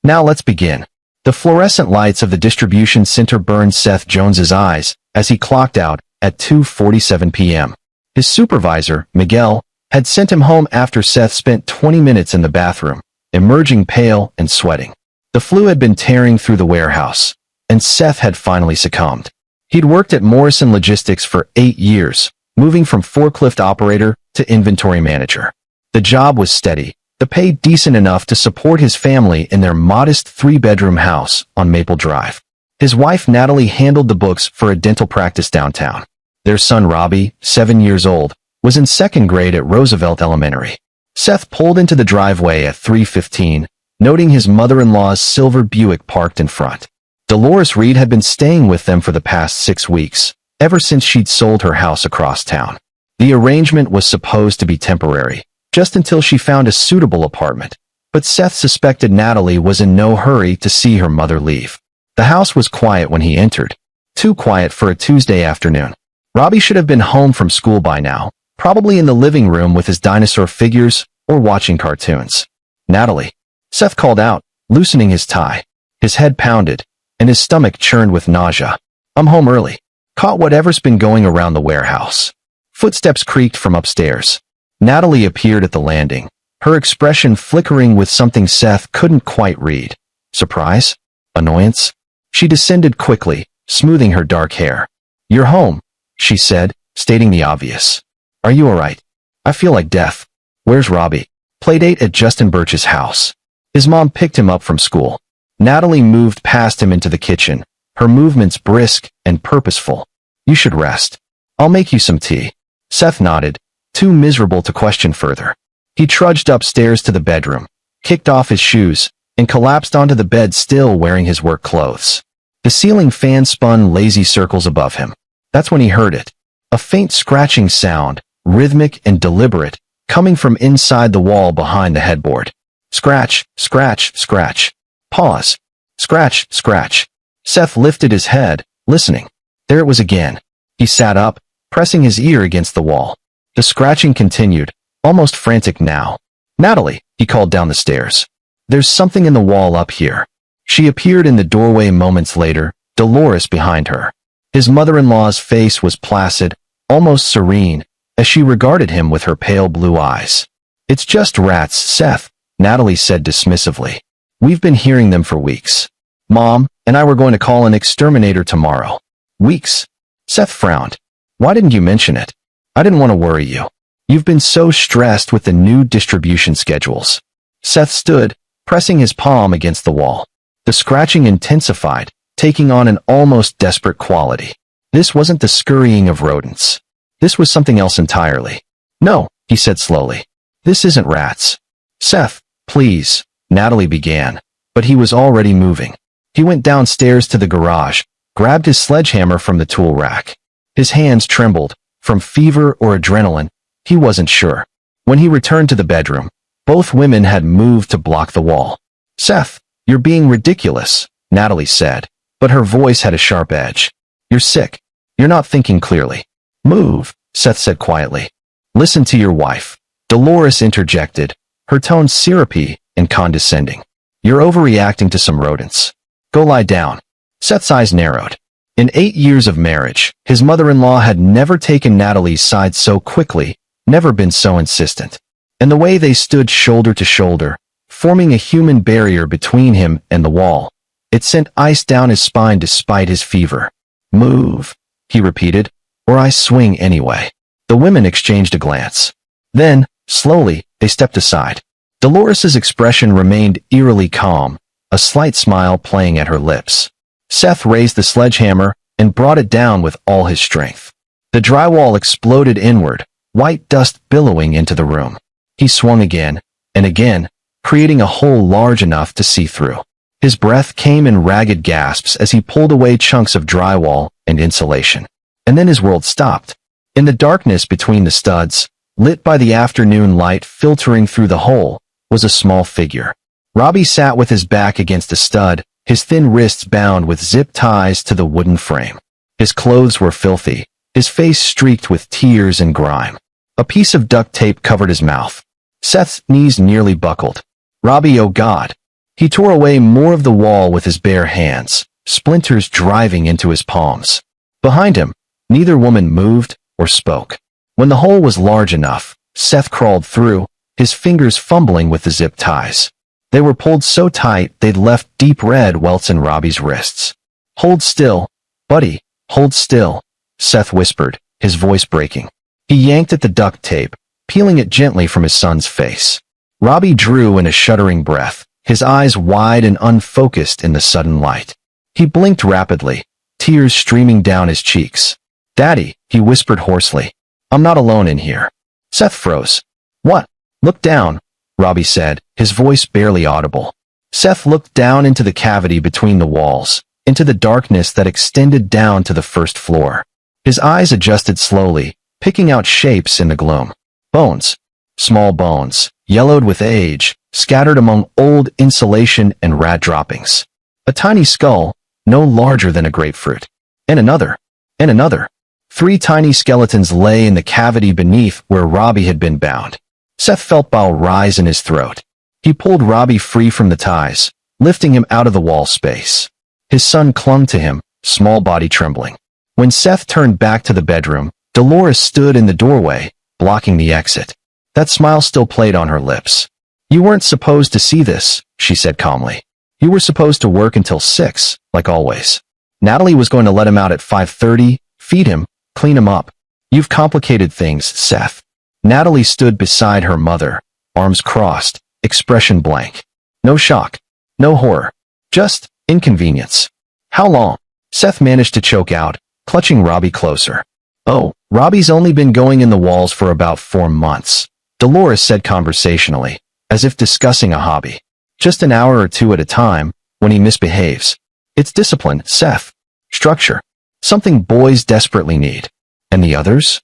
Now let's begin. The fluorescent lights of the distribution center burned Seth Jones's eyes as he clocked out at 2:47 p.m. His supervisor, Miguel, had sent him home after Seth spent 20 minutes in the bathroom, emerging pale and sweating. The flu had been tearing through the warehouse, and Seth had finally succumbed. He'd worked at Morrison Logistics for 8 years, moving from forklift operator to inventory manager. The job was steady, the pay decent enough to support his family in their modest 3-bedroom house on Maple Drive. His wife Natalie handled the books for a dental practice downtown. Their son Robbie, 7 years old, was in 2nd grade at Roosevelt Elementary. Seth pulled into the driveway at 3:15, noting his mother-in-law's silver Buick parked in front. Dolores Reed had been staying with them for the past 6 weeks, ever since she'd sold her house across town. The arrangement was supposed to be temporary, just until she found a suitable apartment, but Seth suspected Natalie was in no hurry to see her mother leave. The house was quiet when he entered, too quiet for a Tuesday afternoon. Robbie should have been home from school by now, probably in the living room with his dinosaur figures or watching cartoons. "Natalie," Seth called out, loosening his tie. His head pounded, and his stomach churned with nausea. "I'm home early. Caught whatever's been going around the warehouse." Footsteps creaked from upstairs. Natalie appeared at the landing, her expression flickering with something Seth couldn't quite read. Surprise? Annoyance? She descended quickly, smoothing her dark hair. "You're home," she said, stating the obvious. "Are you alright? I feel like death. Where's Robbie?" "Playdate at Justin Birch's house. His mom picked him up from school." Natalie moved past him into the kitchen, her movements brisk and purposeful. "You should rest. I'll make you some tea." Seth nodded, too miserable to question further. He trudged upstairs to the bedroom, kicked off his shoes, and collapsed onto the bed still wearing his work clothes. The ceiling fan spun lazy circles above him. That's when he heard it. A faint scratching sound, rhythmic and deliberate, coming from inside the wall behind the headboard. Scratch, scratch, scratch. Pause. Scratch, scratch. Seth lifted his head, listening. There it was again. He sat up, pressing his ear against the wall. The scratching continued, almost frantic now. "Natalie," he called down the stairs. "There's something in the wall up here." She appeared in the doorway moments later, Dolores behind her. His mother-in-law's face was placid, almost serene, as she regarded him with her pale blue eyes. "It's just rats, Seth," Natalie said dismissively. "We've been hearing them for weeks. Mom and I were going to call an exterminator tomorrow." "Weeks?" Seth frowned. "Why didn't you mention it?" "I didn't want to worry you. You've been so stressed with the new distribution schedules." Seth stood, pressing his palm against the wall. The scratching intensified, taking on an almost desperate quality. This wasn't the scurrying of rodents. This was something else entirely. "No," he said slowly. "This isn't rats." "Seth, please," Natalie began, but he was already moving. He went downstairs to the garage, grabbed his sledgehammer from the tool rack. His hands trembled, from fever or adrenaline, he wasn't sure. When he returned to the bedroom, both women had moved to block the wall. "Seth, you're being ridiculous," Natalie said, but her voice had a sharp edge. "You're sick. You're not thinking clearly." "Move," Seth said quietly. "Listen to your wife," Dolores interjected, her tone syrupy and condescending. "You're overreacting to some rodents. Go lie down." Seth's eyes narrowed. In 8 years of marriage, his mother-in-law had never taken Natalie's side so quickly, never been so insistent. And the way they stood shoulder to shoulder, forming a human barrier between him and the wall, it sent ice down his spine despite his fever. "Move," he repeated, "or I swing anyway." The women exchanged a glance. Then, slowly, they stepped aside. Dolores's expression remained eerily calm, a slight smile playing at her lips. Seth raised the sledgehammer and brought it down with all his strength. The drywall exploded inward, white dust billowing into the room. He swung again and again, creating a hole large enough to see through. His breath came in ragged gasps as he pulled away chunks of drywall and insulation. And then his world stopped. In the darkness between the studs, lit by the afternoon light filtering through the hole, was a small figure. Robbie sat with his back against a stud, his thin wrists bound with zip ties to the wooden frame. His clothes were filthy, his face streaked with tears and grime. A piece of duct tape covered his mouth. Seth's knees nearly buckled. "Robbie, oh God!" He tore away more of the wall with his bare hands, splinters driving into his palms. Behind him, neither woman moved or spoke. When the hole was large enough, Seth crawled through, his fingers fumbling with the zip ties. They were pulled so tight they'd left deep red welts in Robbie's wrists. "Hold still, buddy, hold still," Seth whispered, his voice breaking. He yanked at the duct tape, peeling it gently from his son's face. Robbie drew in a shuddering breath, his eyes wide and unfocused in the sudden light. He blinked rapidly, tears streaming down his cheeks. "Daddy," he whispered hoarsely. "I'm not alone in here." Seth froze. "What?" "Look down," Robbie said, his voice barely audible. Seth looked down into the cavity between the walls, into the darkness that extended down to the first floor. His eyes adjusted slowly, picking out shapes in the gloom. Bones. Small bones, yellowed with age, scattered among old insulation and rat droppings. A tiny skull, no larger than a grapefruit. And another. And another. 3 tiny skeletons lay in the cavity beneath where Robbie had been bound. Seth felt bile rise in his throat. He pulled Robbie free from the ties, lifting him out of the wall space. His son clung to him, small body trembling. When Seth turned back to the bedroom, Dolores stood in the doorway, blocking the exit. That smile still played on her lips. "You weren't supposed to see this," she said calmly. "You were supposed to work until 6, like always. Natalie was going to let him out at 5:30, feed him, clean him up. You've complicated things, Seth." Natalie stood beside her mother, arms crossed, expression blank. No shock, no horror, just inconvenience. "How long?" Seth managed to choke out, clutching Robbie closer. "Oh, Robbie's only been going in the walls for about 4 months," Dolores said conversationally, as if discussing a hobby. "Just an hour or 2 at a time, when he misbehaves. It's discipline, Seth. Structure. Something boys desperately need. And the others?"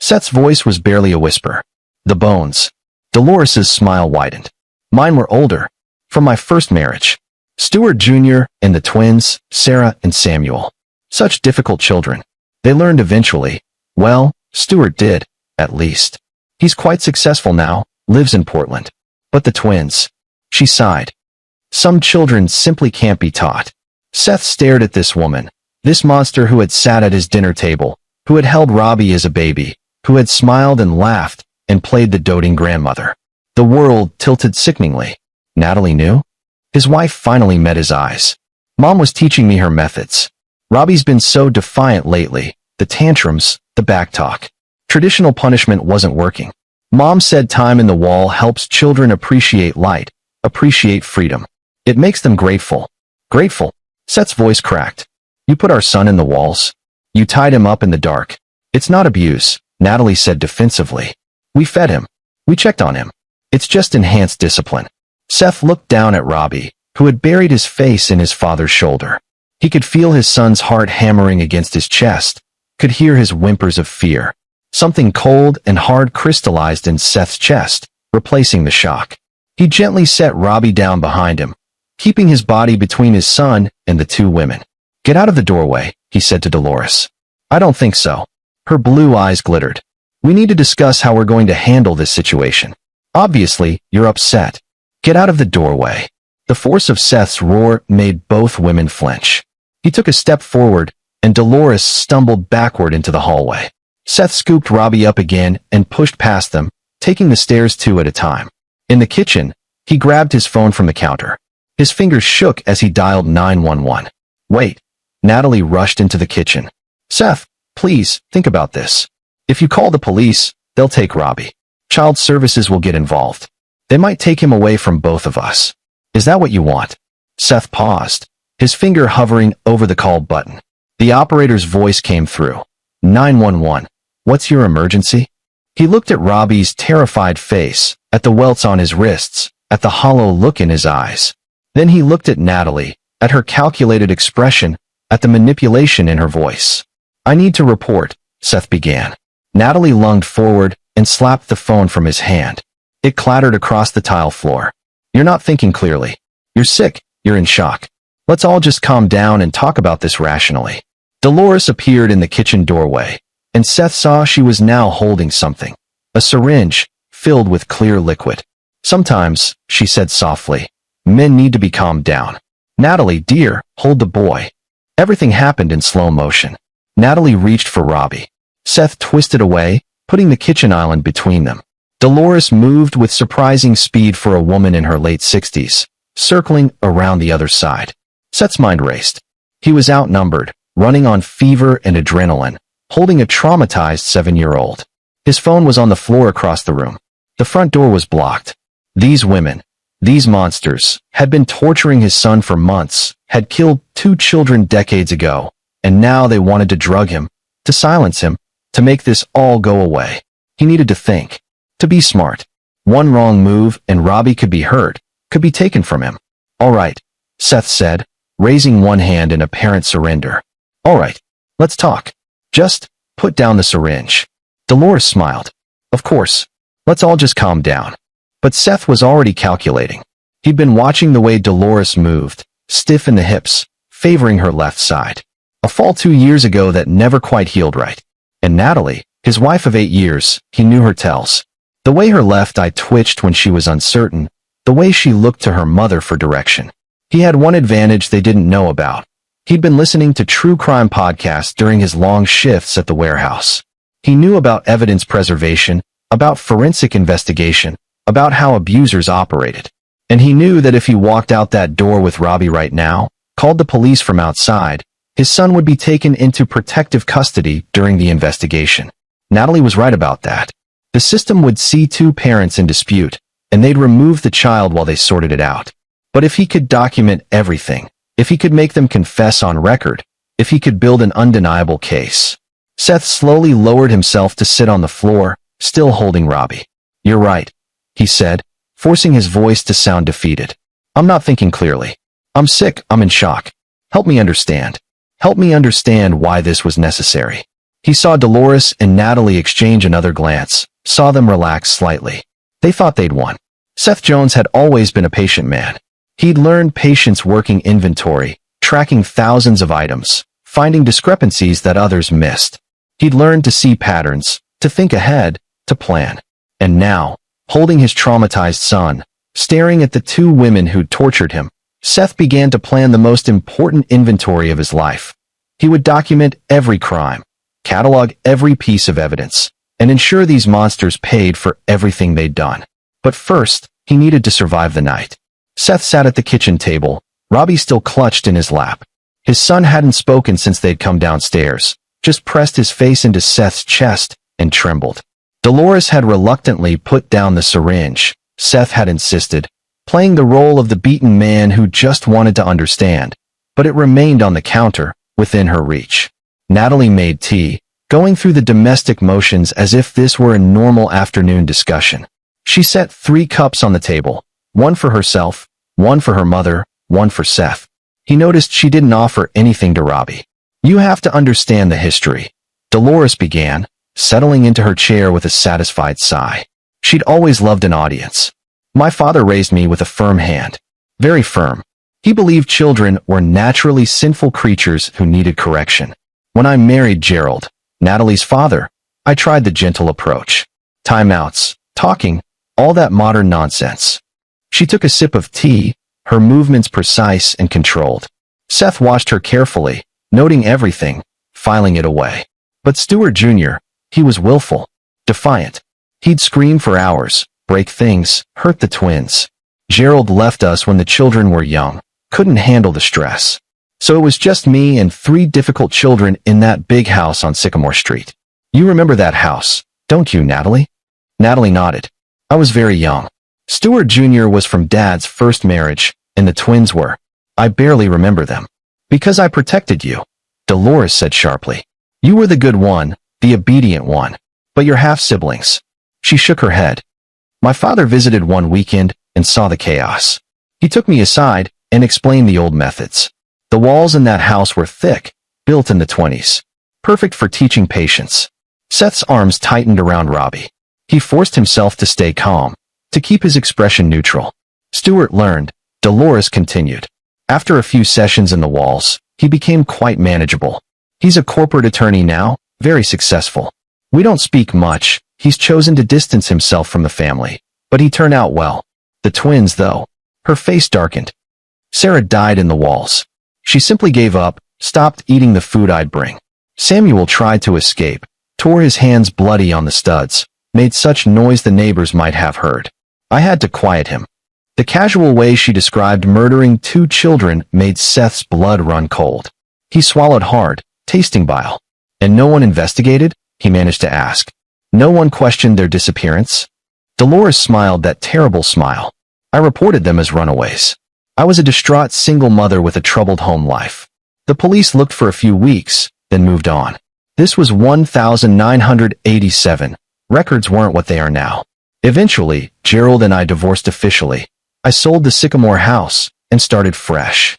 Seth's voice was barely a whisper. "The bones." Dolores's smile widened. "Mine were older. From my first marriage. Stuart Jr. and the twins, Sarah and Samuel. Such difficult children. They learned eventually. Well, Stuart did, at least. He's quite successful now, lives in Portland. But the twins." She sighed. "Some children simply can't be taught." Seth stared at this woman, this monster who had sat at his dinner table, who had held Robbie as a baby, who had smiled and laughed and played the doting grandmother. The world tilted sickeningly. Natalie knew? His wife finally met his eyes. "Mom was teaching me her methods. Robbie's been so defiant lately, the tantrums, the backtalk. Traditional punishment wasn't working. Mom said time in the wall helps children appreciate light, appreciate freedom. It makes them grateful." "Grateful?" Seth's voice cracked. "You put our son in the walls. You tied him up in the dark. It's not abuse," Natalie said defensively. "We fed him. We checked on him. It's just enhanced discipline." Seth looked down at Robbie, who had buried his face in his father's shoulder. He could feel his son's heart hammering against his chest, could hear his whimpers of fear. Something cold and hard crystallized in Seth's chest, replacing the shock. He gently set Robbie down behind him, keeping his body between his son and the 2 women. "Get out of the doorway," he said to Dolores. "I don't think so." Her blue eyes glittered. "We need to discuss how we're going to handle this situation. Obviously, you're upset. Get out of the doorway." The force of Seth's roar made both women flinch. He took a step forward, and Dolores stumbled backward into the hallway. Seth scooped Robbie up again and pushed past them, taking the stairs 2 at a time. In the kitchen, he grabbed his phone from the counter. His fingers shook as he dialed 911. "Wait." Natalie rushed into the kitchen. "Seth, please, think about this. If you call the police, they'll take Robbie. Child services will get involved. They might take him away from both of us. Is that what you want?" Seth paused, his finger hovering over the call button. The operator's voice came through. 911. "What's your emergency?" He looked at Robbie's terrified face, at the welts on his wrists, at the hollow look in his eyes. Then he looked at Natalie, at her calculated expression, at the manipulation in her voice. "I need to report," Seth began. Natalie lunged forward and slapped the phone from his hand. It clattered across the tile floor. "You're not thinking clearly. You're sick, you're in shock. Let's all just calm down and talk about this rationally." Dolores appeared in the kitchen doorway, and Seth saw she was now holding something. A syringe, filled with clear liquid. "Sometimes," she said softly, Men need to be calmed down. Natalie, dear, hold the boy. Everything happened in slow motion. Natalie reached for Robbie. Seth twisted away, putting the kitchen island between them. Dolores moved with surprising speed for a woman in her late 60s, circling around the other side. Seth's mind raced. He was outnumbered, running on fever and adrenaline, holding a traumatized 7-year-old. His phone was on the floor across the room. The front door was blocked. These women, these monsters, had been torturing his son for months, had killed 2 children decades ago, and now they wanted to drug him, to silence him, to make this all go away. He needed to think, to be smart. One wrong move and Robbie could be hurt, could be taken from him. All right, Seth said, raising one hand in apparent surrender. All right, let's talk. Just put down the syringe. Dolores smiled. Of course, let's all just calm down. But Seth was already calculating. He'd been watching the way Dolores moved, stiff in the hips, favoring her left side. A fall 2 years ago that never quite healed right. And Natalie, his wife of 8 years, he knew her tells. The way her left eye twitched when she was uncertain, the way she looked to her mother for direction. He had one advantage they didn't know about. He'd been listening to true crime podcasts during his long shifts at the warehouse. He knew about evidence preservation, about forensic investigation, about how abusers operated. And he knew that if he walked out that door with Robbie right now, called the police from outside, his son would be taken into protective custody during the investigation. Natalie was right about that. The system would see 2 parents in dispute, and they'd remove the child while they sorted it out. But if he could document everything, if he could make them confess on record, if he could build an undeniable case. Seth slowly lowered himself to sit on the floor, still holding Robbie. You're right, he said, forcing his voice to sound defeated. I'm not thinking clearly. I'm sick, I'm in shock. Help me understand. Help me understand why this was necessary. He saw Dolores and Natalie exchange another glance, saw them relax slightly. They thought they'd won. Seth Jones had always been a patient man. He'd learned patience working inventory, tracking thousands of items, finding discrepancies that others missed. He'd learned to see patterns, to think ahead, to plan. And now, holding his traumatized son, staring at the 2 women who'd tortured him, Seth began to plan the most important inventory of his life. He would document every crime, catalog every piece of evidence, and ensure these monsters paid for everything they'd done. But first, he needed to survive the night. Seth sat at the kitchen table, Robbie still clutched in his lap. His son hadn't spoken since they'd come downstairs, just pressed his face into Seth's chest and trembled. Dolores had reluctantly put down the syringe. Seth had insisted, playing the role of the beaten man who just wanted to understand, but it remained on the counter, within her reach. Natalie made tea, going through the domestic motions as if this were a normal afternoon discussion. She set 3 cups on the table, one for herself, one for her mother, one for Seth. He noticed she didn't offer anything to Robbie. You have to understand the history, Dolores began, settling into her chair with a satisfied sigh. She'd always loved an audience. My father raised me with a firm hand. Very firm. He believed children were naturally sinful creatures who needed correction. When I married Gerald, Natalie's father, I tried the gentle approach. Timeouts, talking, all that modern nonsense. She took a sip of tea, her movements precise and controlled. Seth watched her carefully, noting everything, filing it away. But Stewart Jr., he was willful, defiant. He'd scream for hours, break things, hurt the twins. Gerald left us when the children were young, couldn't handle the stress. So it was just me and 3 difficult children in that big house on Sycamore Street. You remember that house, don't you, Natalie? Natalie nodded. I was very young. Stewart Jr. was from Dad's first marriage, and the twins were. I barely remember them. Because I protected you, Dolores said sharply. You were the good one, the obedient one. But you're half-siblings. She shook her head. My father visited one weekend and saw the chaos. He took me aside and explained the old methods. The walls in that house were thick, built in the 20s. Perfect for teaching patience. Seth's arms tightened around Robbie. He forced himself to stay calm, to keep his expression neutral. Stewart learned, Dolores continued. After a few sessions in the walls, he became quite manageable. He's a corporate attorney now, very successful. We don't speak much, he's chosen to distance himself from the family, but he turned out well. The twins, though. Her face darkened. Sarah died in the walls. She simply gave up, stopped eating the food I'd bring. Samuel tried to escape, tore his hands bloody on the studs, made such noise the neighbors might have heard. I had to quiet him. The casual way she described murdering 2 children made Seth's blood run cold. He swallowed hard, tasting bile. And no one investigated? He managed to ask. No one questioned their disappearance? Dolores smiled that terrible smile. I reported them as runaways. I was a distraught single mother with a troubled home life. The police looked for a few weeks, then moved on. This was 1987. Records weren't what they are now. Eventually, Gerald and I divorced officially. I sold the Sycamore house and started fresh.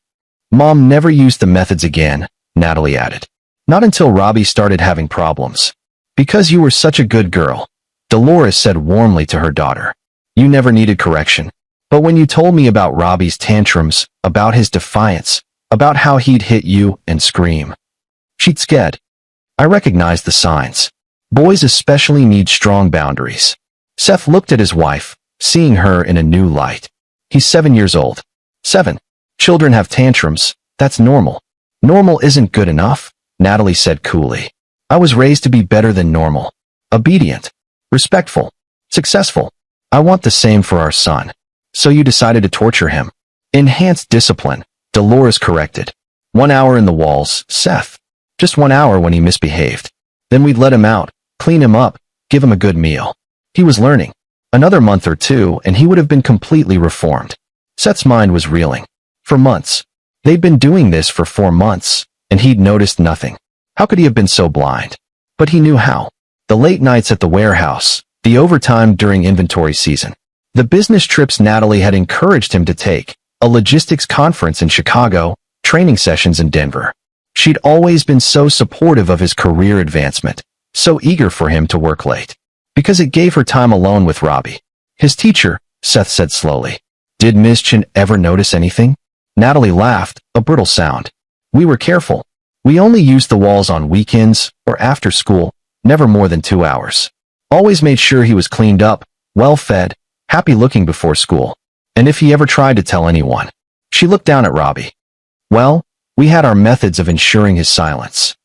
Mom never used the methods again, Natalie added. Not until Robbie started having problems. Because you were such a good girl, Dolores said warmly to her daughter. You never needed correction. But when you told me about Robbie's tantrums, about his defiance, about how he'd hit you and scream, she'd scared. I recognized the signs. Boys especially need strong boundaries. Seth looked at his wife, seeing her in a new light. He's 7 years old. 7. Children have tantrums. That's normal. Normal isn't good enough, Natalie said coolly. I was raised to be better than normal. Obedient. Respectful. Successful. I want the same for our son. So you decided to torture him. Enhanced discipline, Dolores corrected. 1 hour in the walls, Seth. Just 1 hour when he misbehaved. Then we'd let him out, clean him up, give him a good meal. He was learning. Another month or 2 and he would have been completely reformed. Seth's mind was reeling. For months. They'd been doing this for 4 months, and he'd noticed nothing. How could he have been so blind? But he knew how. The late nights at the warehouse, the overtime during inventory season, the business trips Natalie had encouraged him to take, a logistics conference in Chicago, training sessions in Denver. She'd always been so supportive of his career advancement, so eager for him to work late. Because it gave her time alone with Robbie. His teacher, Seth said slowly. Did Ms. Chen ever notice anything? Natalie laughed, a brittle sound. We were careful. We only used the walls on weekends or after school, never more than 2 hours. Always made sure he was cleaned up, well-fed, happy-looking before school. And if he ever tried to tell anyone. She looked down at Robbie. Well, we had our methods of ensuring his silence.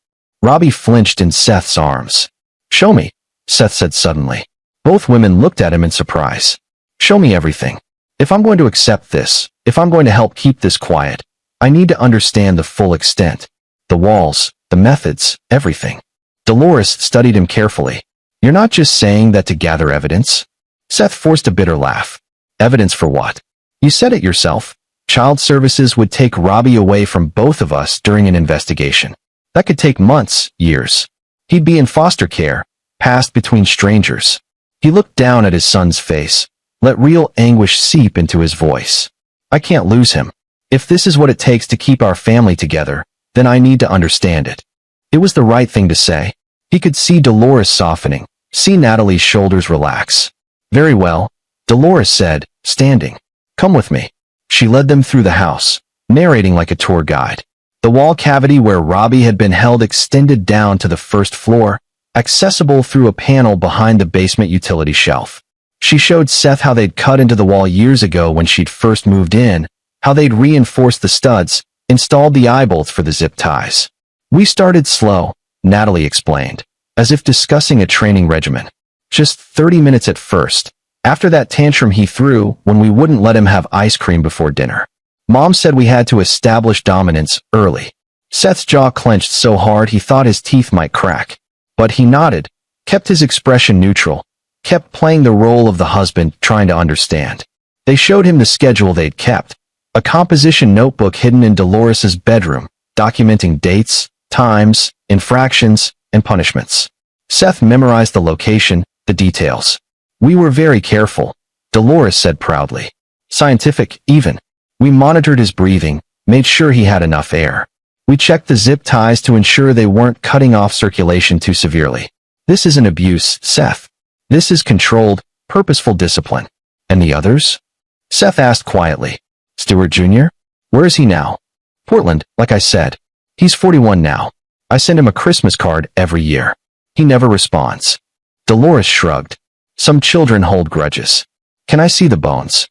Robbie flinched in Seth's arms. Show me, Seth said suddenly. Both women looked at him in surprise. Show me everything. If I'm going to accept this, if I'm going to help keep this quiet, I need to understand the full extent. The walls, the methods, everything. Dolores studied him carefully. You're not just saying that to gather evidence? Seth forced a bitter laugh. Evidence for what? You said it yourself. Child Services would take Robbie away from both of us during an investigation. That could take months, years. He'd be in foster care, passed between strangers. He looked down at his son's face, let real anguish seep into his voice. I can't lose him. If this is what it takes to keep our family together, then I need to understand it. It was the right thing to say. He could see Dolores softening, see Natalie's shoulders relax. Very well, Dolores said, standing. Come with me. She led them through the house, narrating like a tour guide. The wall cavity where Robbie had been held extended down to the first floor, accessible through a panel behind the basement utility shelf. She showed Seth how they'd cut into the wall years ago when she'd first moved in, how they'd reinforced the studs, installed the eye bolts for the zip ties. We started slow, Natalie explained, as if discussing a training regimen. Just 30 minutes at first. After that tantrum he threw when we wouldn't let him have ice cream before dinner. Mom said we had to establish dominance early. Seth's jaw clenched so hard he thought his teeth might crack. But he nodded, kept his expression neutral, kept playing the role of the husband trying to understand. They showed him the schedule they'd kept, a composition notebook hidden in Dolores's bedroom, documenting dates, times, infractions, and punishments. Seth memorized the location, the details. We were very careful, Dolores said proudly. Scientific, even. We monitored his breathing, made sure he had enough air. We checked the zip ties to ensure they weren't cutting off circulation too severely. This isn't abuse, Seth. This is controlled, purposeful discipline. And the others? Seth asked quietly. Stewart Jr.? Where is he now? Portland, like I said. He's 41 now. I send him a Christmas card every year. He never responds. Dolores shrugged. Some children hold grudges. Can I see the bones?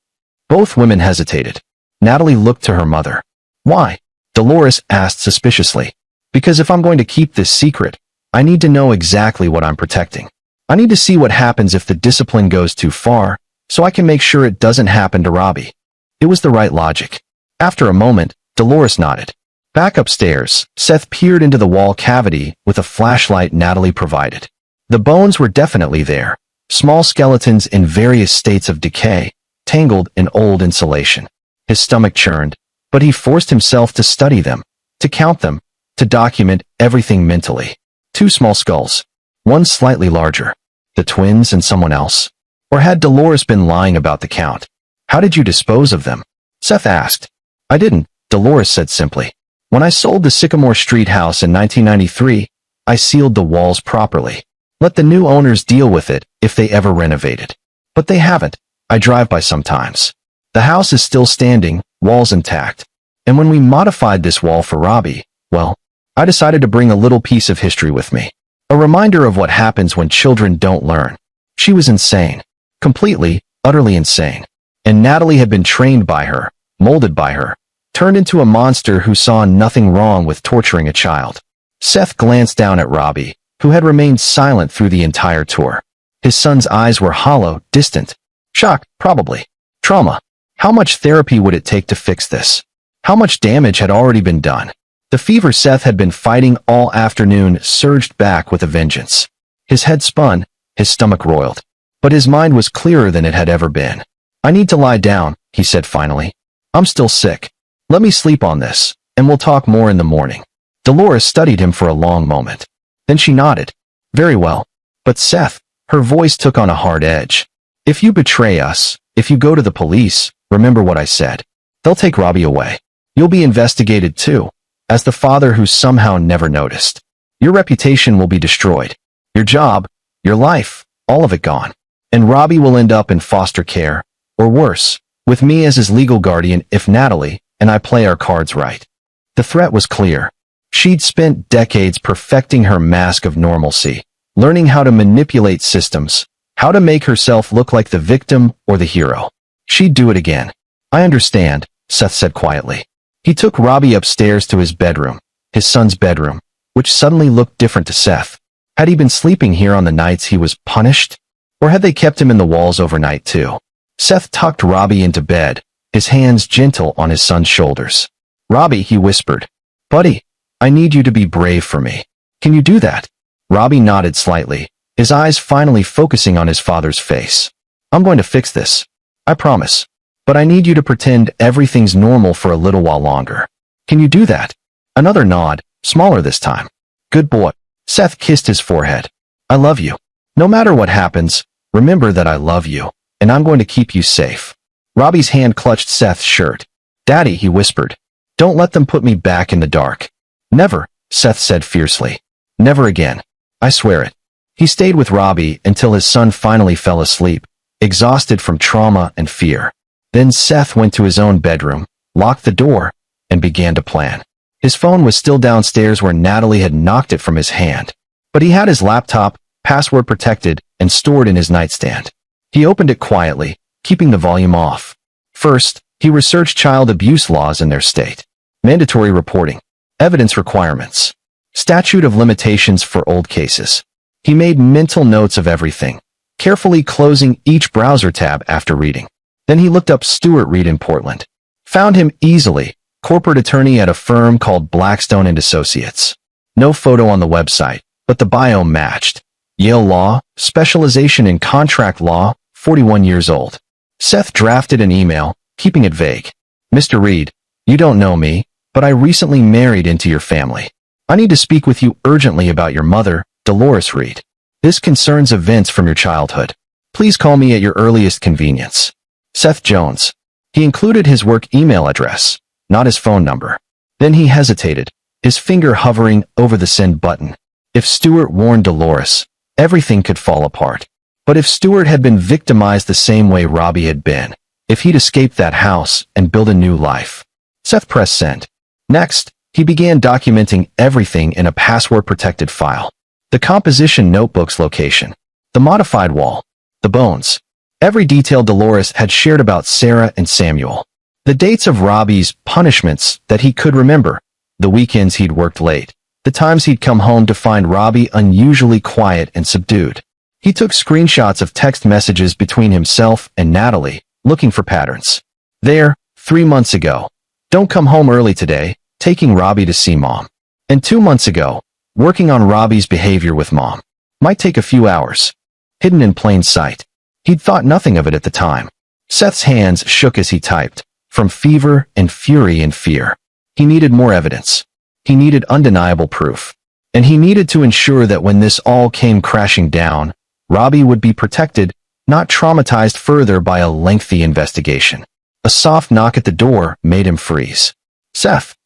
Both women hesitated. Natalie looked to her mother. Why? Dolores asked suspiciously. Because if I'm going to keep this secret, I need to know exactly what I'm protecting. I need to see what happens if the discipline goes too far, so I can make sure it doesn't happen to Robbie. It was the right logic. After a moment, Dolores nodded. Back upstairs, Seth peered into the wall cavity with a flashlight Natalie provided. The bones were definitely there, small skeletons in various states of decay, tangled in old insulation. His stomach churned, but he forced himself to study them, to count them, to document everything mentally. 2 small skulls. One slightly larger. The twins and someone else? Or had Dolores been lying about the count? How did you dispose of them? Seth asked. I didn't, Dolores said simply. When I sold the Sycamore Street house in 1993, I sealed the walls properly. Let the new owners deal with it if they ever renovated. But they haven't. I drive by sometimes. The house is still standing, walls intact. And when we modified this wall for Robbie, well, I decided to bring a little piece of history with me. A reminder of what happens when children don't learn. She was insane. Completely, utterly insane. And Natalie had been trained by her, molded by her, turned into a monster who saw nothing wrong with torturing a child. Seth glanced down at Robbie, who had remained silent through the entire tour. His son's eyes were hollow, distant. Shock, probably. Trauma. How much therapy would it take to fix this? How much damage had already been done? The fever Seth had been fighting all afternoon surged back with a vengeance. His head spun, his stomach roiled. But his mind was clearer than it had ever been. I need to lie down, he said finally. I'm still sick. Let me sleep on this, and we'll talk more in the morning. Dolores studied him for a long moment. Then she nodded. Very well. But Seth, her voice took on a hard edge. If you betray us, if you go to the police, remember what I said. They'll take Robbie away. You'll be investigated too, as the father who somehow never noticed. Your reputation will be destroyed. Your job, your life, all of it gone. And Robbie will end up in foster care, or worse, with me as his legal guardian if Natalie and I play our cards right. The threat was clear. She'd spent decades perfecting her mask of normalcy, learning how to manipulate systems, how to make herself look like the victim or the hero. She'd do it again. I understand, Seth said quietly. He took Robbie upstairs to his bedroom, his son's bedroom, which suddenly looked different to Seth. Had he been sleeping here on the nights he was punished? Or had they kept him in the walls overnight too? Seth tucked Robbie into bed, his hands gentle on his son's shoulders. Robbie, he whispered. Buddy, I need you to be brave for me. Can you do that? Robbie nodded slightly, his eyes finally focusing on his father's face. I'm going to fix this. I promise. But I need you to pretend everything's normal for a little while longer. Can you do that? Another nod, smaller this time. Good boy. Seth kissed his forehead. I love you. No matter what happens, remember that I love you, and I'm going to keep you safe. Robbie's hand clutched Seth's shirt. Daddy, he whispered. Don't let them put me back in the dark. Never, Seth said fiercely. Never again. I swear it. He stayed with Robbie until his son finally fell asleep, exhausted from trauma and fear. Then Seth went to his own bedroom, locked the door, and began to plan. His phone was still downstairs where Natalie had knocked it from his hand. But he had his laptop, password protected, and stored in his nightstand. He opened it quietly, keeping the volume off. First, he researched child abuse laws in their state. Mandatory reporting. Evidence requirements. Statute of limitations for old cases. He made mental notes of everything, carefully closing each browser tab after reading. Then he looked up Stuart Reed in Portland. Found him easily, corporate attorney at a firm called Blackstone and Associates. No photo on the website, but the bio matched. Yale Law, specialization in contract law, 41 years old. Seth drafted an email, keeping it vague. Mr. Reed, you don't know me, but I recently married into your family. I need to speak with you urgently about your mother, Dolores Reed. This concerns events from your childhood. Please call me at your earliest convenience. Seth Jones. He included his work email address, not his phone number. Then he hesitated, his finger hovering over the send button. If Stuart warned Dolores, everything could fall apart. But if Stuart had been victimized the same way Robbie had been, if he'd escaped that house and build a new life. Seth pressed send. Next, he began documenting everything in a password-protected file. The composition notebook's location, the modified wall, the bones. Every detail Dolores had shared about Sarah and Samuel. The dates of Robbie's punishments that he could remember, the weekends he'd worked late, the times he'd come home to find Robbie unusually quiet and subdued. He took screenshots of text messages between himself and Natalie, looking for patterns. There, 3 months ago. Don't come home early today, taking Robbie to see Mom. And 2 months ago, working on Robbie's behavior with Mom. Might take a few hours. Hidden in plain sight. He'd thought nothing of it at the time. Seth's hands shook as he typed, from fever and fury and fear. He needed more evidence. He needed undeniable proof. And he needed to ensure that when this all came crashing down, Robbie would be protected, not traumatized further by a lengthy investigation. A soft knock at the door made him freeze. Seth.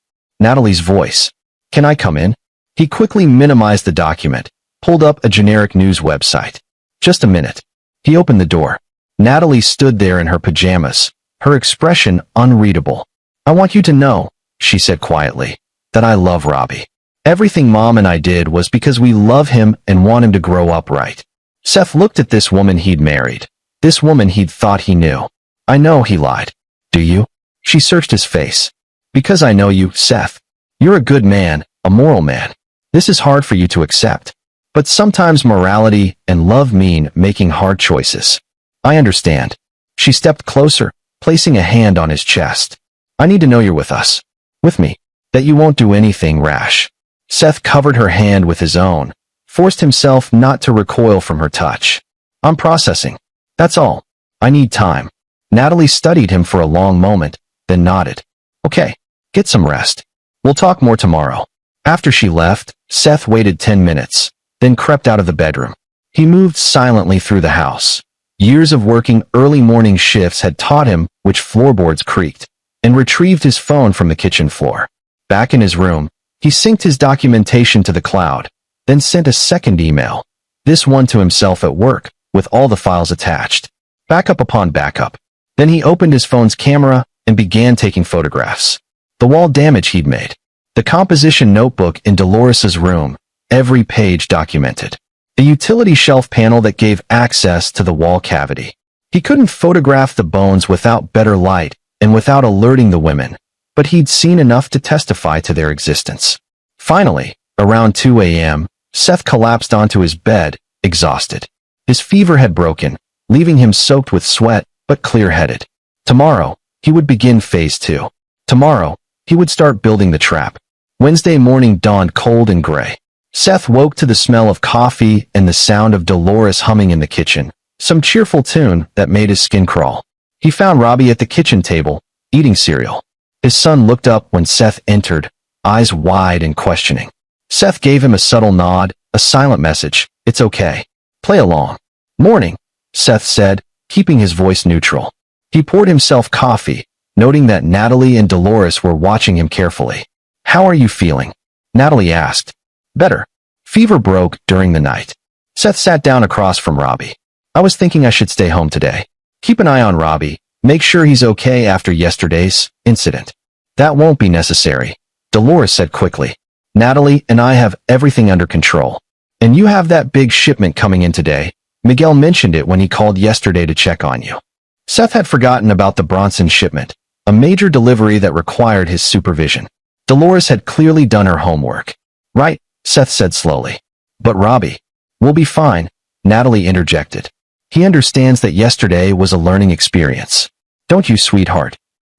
Natalie's voice. Can I come in? He quickly minimized the document, pulled up a generic news website. Just a minute. He opened the door. Natalie stood there in her pajamas, her expression unreadable. I want you to know, she said quietly, that I love Robbie. Everything Mom and I did was because we love him and want him to grow up right. Seth looked at this woman he'd married, this woman he'd thought he knew. I know, he lied. Do you? She searched his face. Because I know you, Seth. You're a good man, a moral man. This is hard for you to accept. But sometimes morality and love mean making hard choices. I understand. She stepped closer, placing a hand on his chest. I need to know you're with us. With me. That you won't do anything rash. Seth covered her hand with his own, forced himself not to recoil from her touch. I'm processing. That's all. I need time. Natalie studied him for a long moment, then nodded. Okay. Get some rest. We'll talk more tomorrow. After she left, Seth waited 10 minutes. Then crept out of the bedroom. He moved silently through the house. Years of working early morning shifts had taught him which floorboards creaked, and retrieved his phone from the kitchen floor. Back in his room, he synced his documentation to the cloud, then sent a second email, this one to himself at work, with all the files attached. Backup upon backup. Then he opened his phone's camera and began taking photographs. The wall damage he'd made. The composition notebook in Dolores's room, every page documented. The utility shelf panel that gave access to the wall cavity. He couldn't photograph the bones without better light and without alerting the women, but he'd seen enough to testify to their existence. Finally, around 2 a.m., Seth collapsed onto his bed, exhausted. His fever had broken, leaving him soaked with sweat, but clear-headed. Tomorrow, he would begin phase 2. Tomorrow, he would start building the trap. Wednesday morning dawned cold and gray. Seth woke to the smell of coffee and the sound of Dolores humming in the kitchen, some cheerful tune that made his skin crawl. He found Robbie at the kitchen table, eating cereal. His son looked up when Seth entered, eyes wide and questioning. Seth gave him a subtle nod, a silent message, it's okay. Play along. Morning, Seth said, keeping his voice neutral. He poured himself coffee, noting that Natalie and Dolores were watching him carefully. How are you feeling? Natalie asked. Better. Fever broke during the night. Seth sat down across from Robbie. I was thinking I should stay home today. Keep an eye on Robbie. Make sure he's okay after yesterday's incident. That won't be necessary, Dolores said quickly. Natalie and I have everything under control. And you have that big shipment coming in today. Miguel mentioned it when he called yesterday to check on you. Seth had forgotten about the Bronson shipment, a major delivery that required his supervision. Dolores had clearly done her homework. Right, Seth said slowly. But Robbie. We'll be fine, Natalie interjected. He understands that yesterday was a learning experience. Don't you, sweetheart?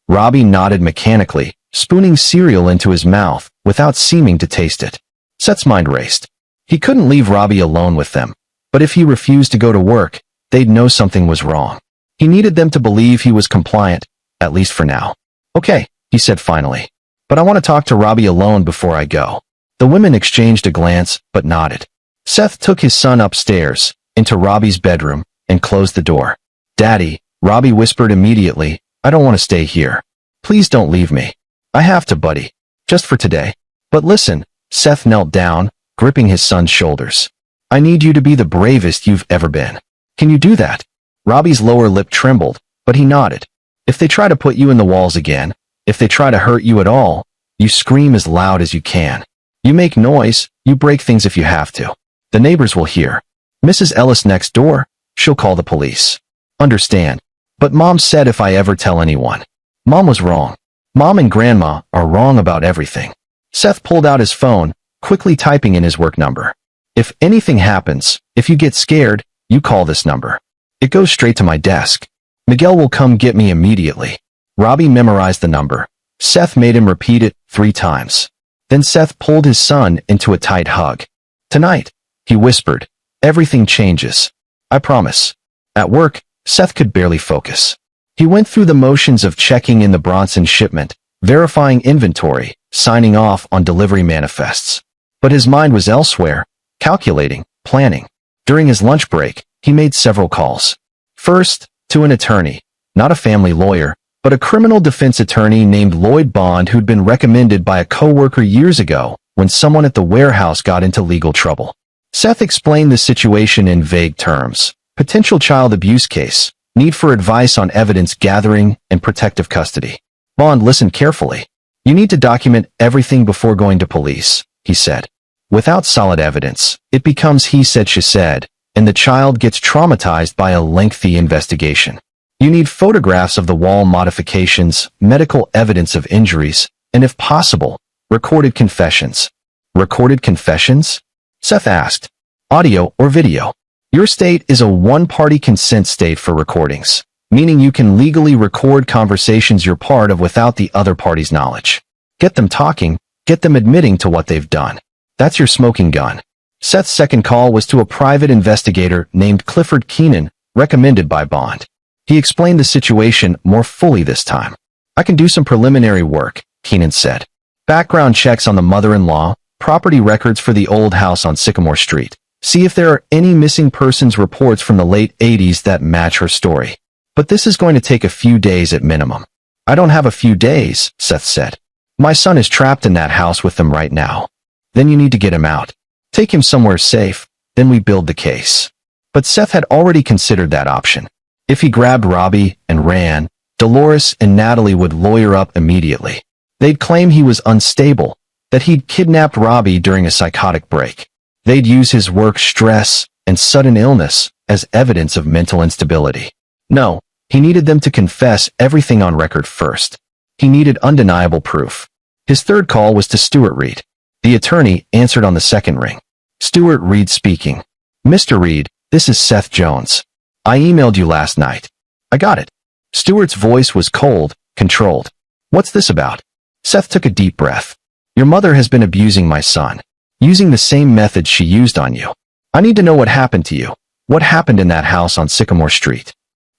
Robbie nodded mechanically, spooning cereal into his mouth without seeming to taste it. Seth's mind raced. He couldn't leave Robbie alone with them, but if he refused to go to work, they'd know something was wrong. He needed them to believe he was compliant, at least for now. Okay, he said finally. But I want to talk to Robbie alone before I go. The women exchanged a glance, but nodded. Seth took his son upstairs, into Robbie's bedroom, and closed the door. Daddy, Robbie whispered immediately, I don't want to stay here. Please don't leave me. I have to, buddy. Just for today. But listen, Seth knelt down, gripping his son's shoulders. I need you to be the bravest you've ever been. Can you do that? Robbie's lower lip trembled, but he nodded. If they try to put you in the walls again, if they try to hurt you at all, you scream as loud as you can. You make noise, you break things if you have to. The neighbors will hear. Mrs. Ellis next door, she'll call the police. Understand. But Mom said if I ever tell anyone. Mom was wrong. Mom and Grandma are wrong about everything. Seth pulled out his phone, quickly typing in his work number. If anything happens, if you get scared, you call this number. It goes straight to my desk. Miguel will come get me immediately. Robbie memorized the number. Seth made him repeat it 3 times. Then Seth pulled his son into a tight hug. Tonight, he whispered, everything changes. I promise. At work, Seth could barely focus. He went through the motions of checking in the Bronson shipment, verifying inventory, signing off on delivery manifests. But his mind was elsewhere, calculating, planning. During his lunch break, he made several calls. First, to an attorney, not a family lawyer, but a criminal defense attorney named Lloyd Bond who'd been recommended by a coworker years ago when someone at the warehouse got into legal trouble. Seth explained the situation in vague terms. Potential child abuse case, need for advice on evidence gathering and protective custody. Bond listened carefully. You need to document everything before going to police, he said. Without solid evidence, it becomes he said she said, and the child gets traumatized by a lengthy investigation. You need photographs of the wall modifications, medical evidence of injuries, and if possible, recorded confessions. Recorded confessions? Seth asked. Audio or video? Your state is a one-party consent state for recordings, meaning you can legally record conversations you're part of without the other party's knowledge. Get them talking, get them admitting to what they've done. That's your smoking gun. Seth's second call was to a private investigator named Clifford Keenan, recommended by Bond. He explained the situation more fully this time. I can do some preliminary work, Keenan said. Background checks on the mother-in-law, property records for the old house on Sycamore Street. See if there are any missing persons reports from the late 80s that match her story. But this is going to take a few days at minimum. I don't have a few days, Seth said. My son is trapped in that house with them right now. Then you need to get him out. Take him somewhere safe, then we build the case. But Seth had already considered that option. If he grabbed Robbie and ran, Dolores and Natalie would lawyer up immediately. They'd claim he was unstable, that he'd kidnapped Robbie during a psychotic break. They'd use his work stress and sudden illness as evidence of mental instability. No, he needed them to confess everything on record first. He needed undeniable proof. His third call was to Stuart Reed. The attorney answered on the second ring. Stuart Reed speaking. Mr. Reed, this is Seth Jones. I emailed you last night. I got it. Stuart's voice was cold, controlled. What's this about? Seth took a deep breath. Your mother has been abusing my son, using the same methods she used on you. I need to know what happened to you. What happened in that house on Sycamore Street?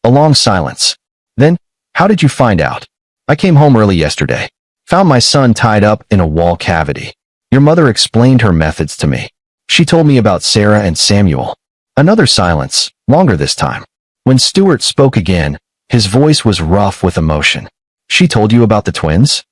A long silence. Then, how did you find out? I came home early yesterday. Found my son tied up in a wall cavity. Your mother explained her methods to me. She told me about Sarah and Samuel. Another silence, longer this time. When Stuart spoke again, his voice was rough with emotion. She told you about the twins?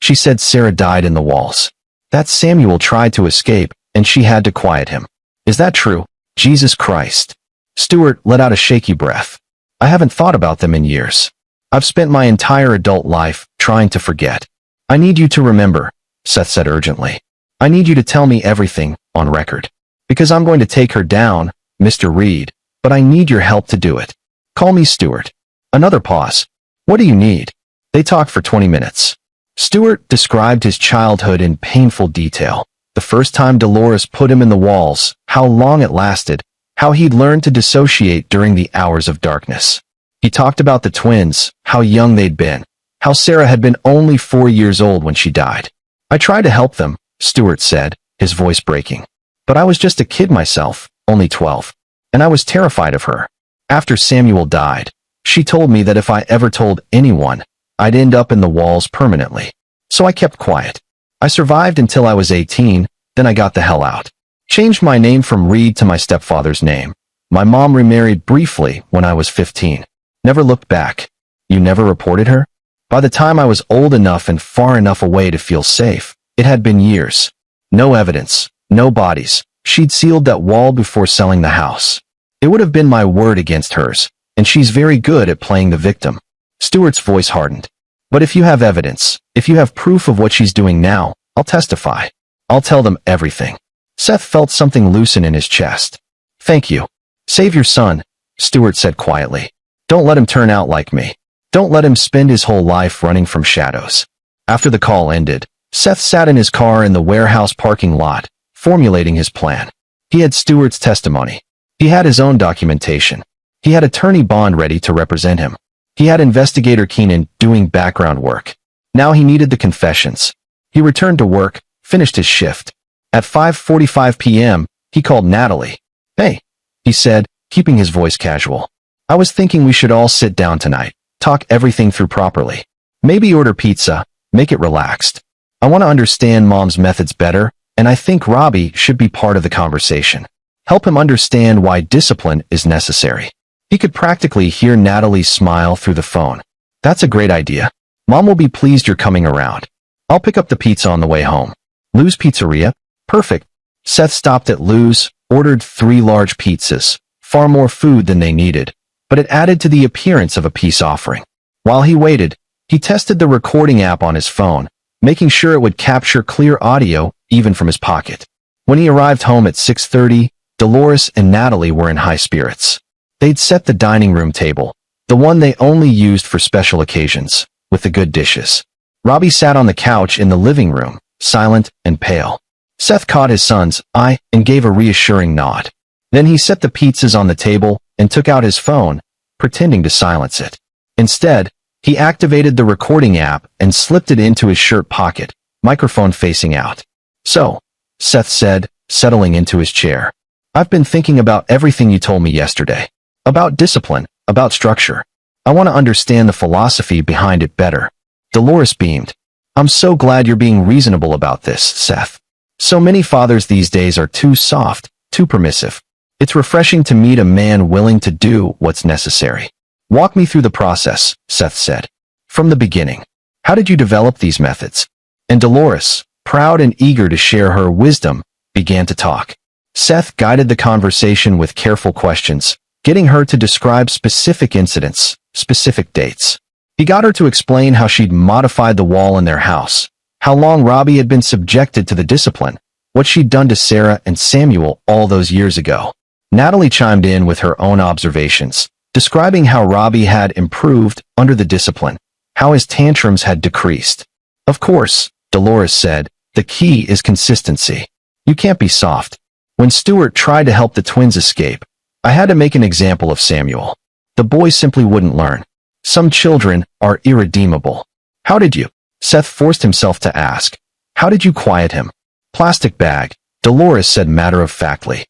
She said Sarah died in the walls. That Samuel tried to escape, and she had to quiet him. Is that true? Jesus Christ. Stuart let out a shaky breath. I haven't thought about them in years. I've spent my entire adult life trying to forget. I need you to remember, Seth said urgently. I need you to tell me everything, on record. Because I'm going to take her down, Mr. Reed, but I need your help to do it. Call me Stuart. Another pause. What do you need? They talked for 20 minutes. Stuart described his childhood in painful detail. The first time Dolores put him in the walls, how long it lasted, how he'd learned to dissociate during the hours of darkness. He talked about the twins, how young they'd been, how Sarah had been only 4 years old when she died. I tried to help them, Stuart said, his voice breaking. But I was just a kid myself, only 12. And I was terrified of her. After Samuel died, she told me that if I ever told anyone, I'd end up in the walls permanently. So I kept quiet. I survived until I was 18, then I got the hell out. Changed my name from Reed to my stepfather's name. My mom remarried briefly when I was 15. Never looked back. You never reported her? By the time I was old enough and far enough away to feel safe, it had been years. No evidence, no bodies. She'd sealed that wall before selling the house. It would have been my word against hers, and she's very good at playing the victim. Stuart's voice hardened. But if you have evidence, if you have proof of what she's doing now, I'll testify. I'll tell them everything. Seth felt something loosen in his chest. Thank you. Save your son, Stuart said quietly. Don't let him turn out like me. Don't let him spend his whole life running from shadows. After the call ended, Seth sat in his car in the warehouse parking lot, formulating his plan. He had Stewart's testimony. He had his own documentation. He had attorney Bond ready to represent him. He had investigator Keenan doing background work. Now he needed the confessions. He returned to work, finished his shift. At 5:45 p.m., he called Natalie. "Hey," he said, keeping his voice casual. "I was thinking we should all sit down tonight, talk everything through properly. Maybe order pizza, make it relaxed. I want to understand Mom's methods better, and I think Robbie should be part of the conversation. Help him understand why discipline is necessary." He could practically hear Natalie's smile through the phone. "That's a great idea. Mom will be pleased you're coming around. I'll pick up the pizza on the way home." "Lou's Pizzeria? Perfect." Seth stopped at Lou's, ordered 3 large pizzas, far more food than they needed, but it added to the appearance of a peace offering. While he waited, he tested the recording app on his phone, making sure it would capture clear audio even from his pocket. When he arrived home at 6:30, Dolores and Natalie were in high spirits. They'd set the dining room table, the one they only used for special occasions, with the good dishes. Robbie sat on the couch in the living room, silent and pale. Seth caught his son's eye and gave a reassuring nod. Then he set the pizzas on the table and took out his phone, pretending to silence it. Instead, he activated the recording app and slipped it into his shirt pocket, microphone facing out. "So," Seth said, settling into his chair, "I've been thinking about everything you told me yesterday. About discipline, about structure. I want to understand the philosophy behind it better." Dolores beamed. "I'm so glad you're being reasonable about this, Seth. So many fathers these days are too soft, too permissive. It's refreshing to meet a man willing to do what's necessary." "Walk me through the process," Seth said. "From the beginning. How did you develop these methods?" And Dolores, proud and eager to share her wisdom, began to talk. Seth guided the conversation with careful questions, getting her to describe specific incidents, specific dates. He got her to explain how she'd modified the wall in their house, how long Robbie had been subjected to the discipline, what she'd done to Sarah and Samuel all those years ago. Natalie chimed in with her own observations, describing how Robbie had improved under the discipline, how his tantrums had decreased. "Of course," Dolores said, "the key is consistency. You can't be soft. When Stewart tried to help the twins escape, I had to make an example of Samuel. The boy simply wouldn't learn. Some children are irredeemable." "How did you?" Seth forced himself to ask. "How did you quiet him?" "Plastic bag," Dolores said matter-of-factly.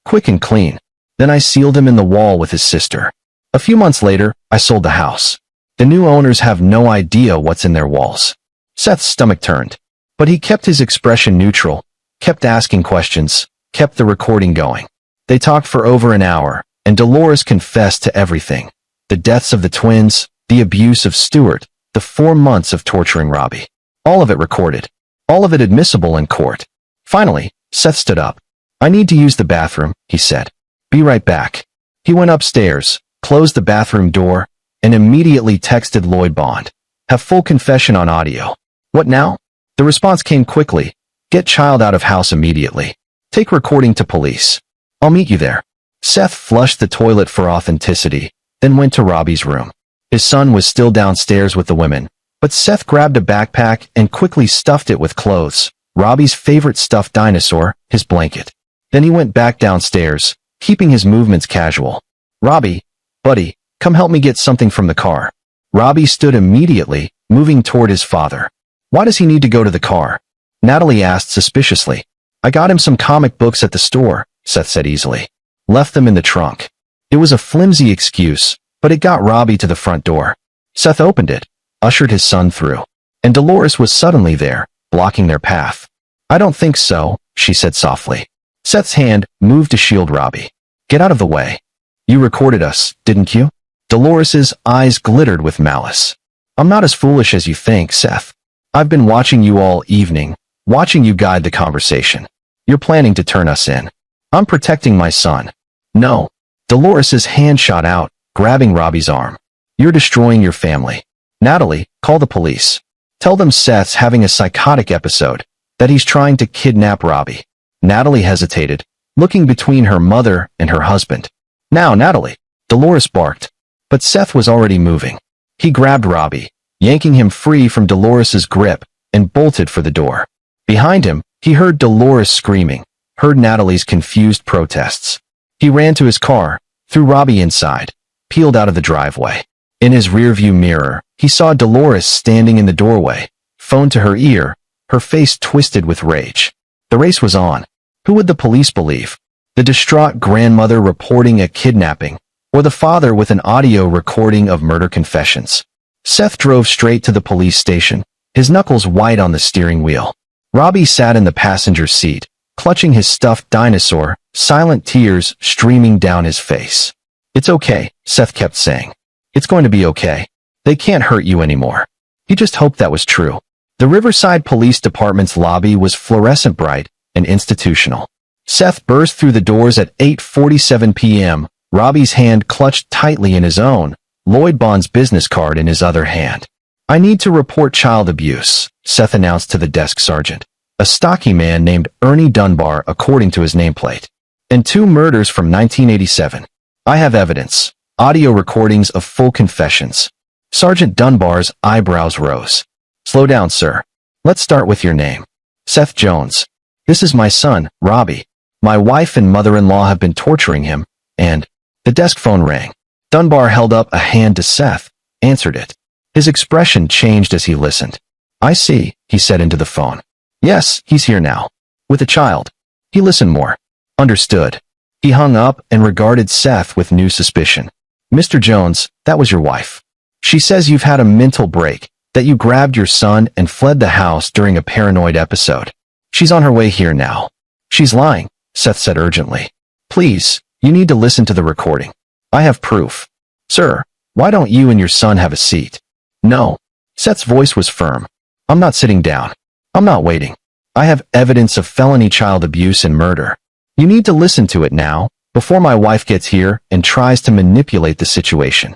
"Quick and clean. Then I sealed him in the wall with his sister. A few months later, I sold the house. The new owners have no idea what's in their walls." Seth's stomach turned, but he kept his expression neutral, kept asking questions, kept the recording going. They talked for over an hour, and Dolores confessed to everything. The deaths of the twins, the abuse of Stewart, the 4 months of torturing Robbie. All of it recorded. All of it admissible in court. Finally, Seth stood up. "I need to use the bathroom," he said. "Be right back." He went upstairs, closed the bathroom door, and immediately texted Lloyd Bond. "Have full confession on audio." "What now?" The response came quickly. "Get child out of house immediately. Take recording to police. I'll meet you there." Seth flushed the toilet for authenticity, then went to Robbie's room. His son was still downstairs with the women, but Seth grabbed a backpack and quickly stuffed it with clothes, Robbie's favorite stuffed dinosaur, his blanket. Then he went back downstairs, keeping his movements casual. "Robbie, buddy, come help me get something from the car." Robbie stood immediately, moving toward his father. "Why does he need to go to the car?" Natalie asked suspiciously. "I got him some comic books at the store," Seth said easily. "Left them in the trunk." It was a flimsy excuse, but it got Robbie to the front door. Seth opened it, ushered his son through, and Dolores was suddenly there, blocking their path. "I don't think so," she said softly. Seth's hand moved to shield Robbie. "Get out of the way. You recorded us, didn't you?" Dolores's eyes glittered with malice. "I'm not as foolish as you think, Seth. I've been watching you all evening, watching you guide the conversation. You're planning to turn us in. I'm protecting my son." "No." Dolores's hand shot out, grabbing Robbie's arm. "You're destroying your family. Natalie, call the police. Tell them Seth's having a psychotic episode, that he's trying to kidnap Robbie." Natalie hesitated, looking between her mother and her husband. "Now, Natalie," Dolores barked. But Seth was already moving. He grabbed Robbie, yanking him free from Dolores's grip, and bolted for the door. Behind him, he heard Dolores screaming, heard Natalie's confused protests. He ran to his car, threw Robbie inside, peeled out of the driveway. In his rearview mirror, he saw Dolores standing in the doorway, phone to her ear, her face twisted with rage. The race was on. Who would the police believe? The distraught grandmother reporting a kidnapping, or the father with an audio recording of murder confessions? Seth drove straight to the police station, his knuckles white on the steering wheel. Robbie sat in the passenger seat, clutching his stuffed dinosaur, silent tears streaming down his face. "It's okay," Seth kept saying. "It's going to be okay. They can't hurt you anymore." He just hoped that was true. The Riverside Police Department's lobby was fluorescent bright and institutional. Seth burst through the doors at 8:47 p.m., Robbie's hand clutched tightly in his own, Lloyd Bond's business card in his other hand. "I need to report child abuse," Seth announced to the desk sergeant, a stocky man named Ernie Dunbar according to his nameplate. "And 2 murders from 1987. I have evidence, audio recordings of full confessions." Sergeant Dunbar's eyebrows rose. "Slow down, sir. Let's start with your name." "Seth Jones. This is my son, Robbie. My wife and mother-in-law have been torturing him, and..." The desk phone rang. Dunbar held up a hand to Seth, answered it. His expression changed as he listened. "I see," he said into the phone. "Yes, he's here now. With a child." He listened more. "Understood." He hung up and regarded Seth with new suspicion. "Mr. Jones, that was your wife. She says you've had a mental break, that you grabbed your son and fled the house during a paranoid episode. She's on her way here now." "She's lying," Seth said urgently. "Please, you need to listen to the recording. I have proof." "Sir, why don't you and your son have a seat?" "No." Seth's voice was firm. "I'm not sitting down. I'm not waiting. I have evidence of felony child abuse and murder. You need to listen to it now, before my wife gets here and tries to manipulate the situation."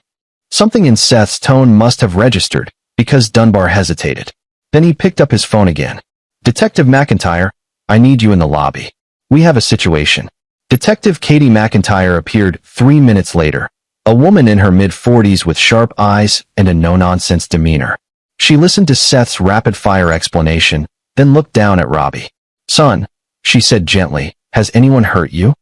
Something in Seth's tone must have registered, because Dunbar hesitated. Then he picked up his phone again. "Detective McIntyre, I need you in the lobby. We have a situation." Detective Katie McIntyre appeared 3 minutes later, a woman in her mid-40s with sharp eyes and a no-nonsense demeanor. She listened to Seth's rapid-fire explanation, then looked down at Robbie. "Son," she said gently, "has anyone hurt you?"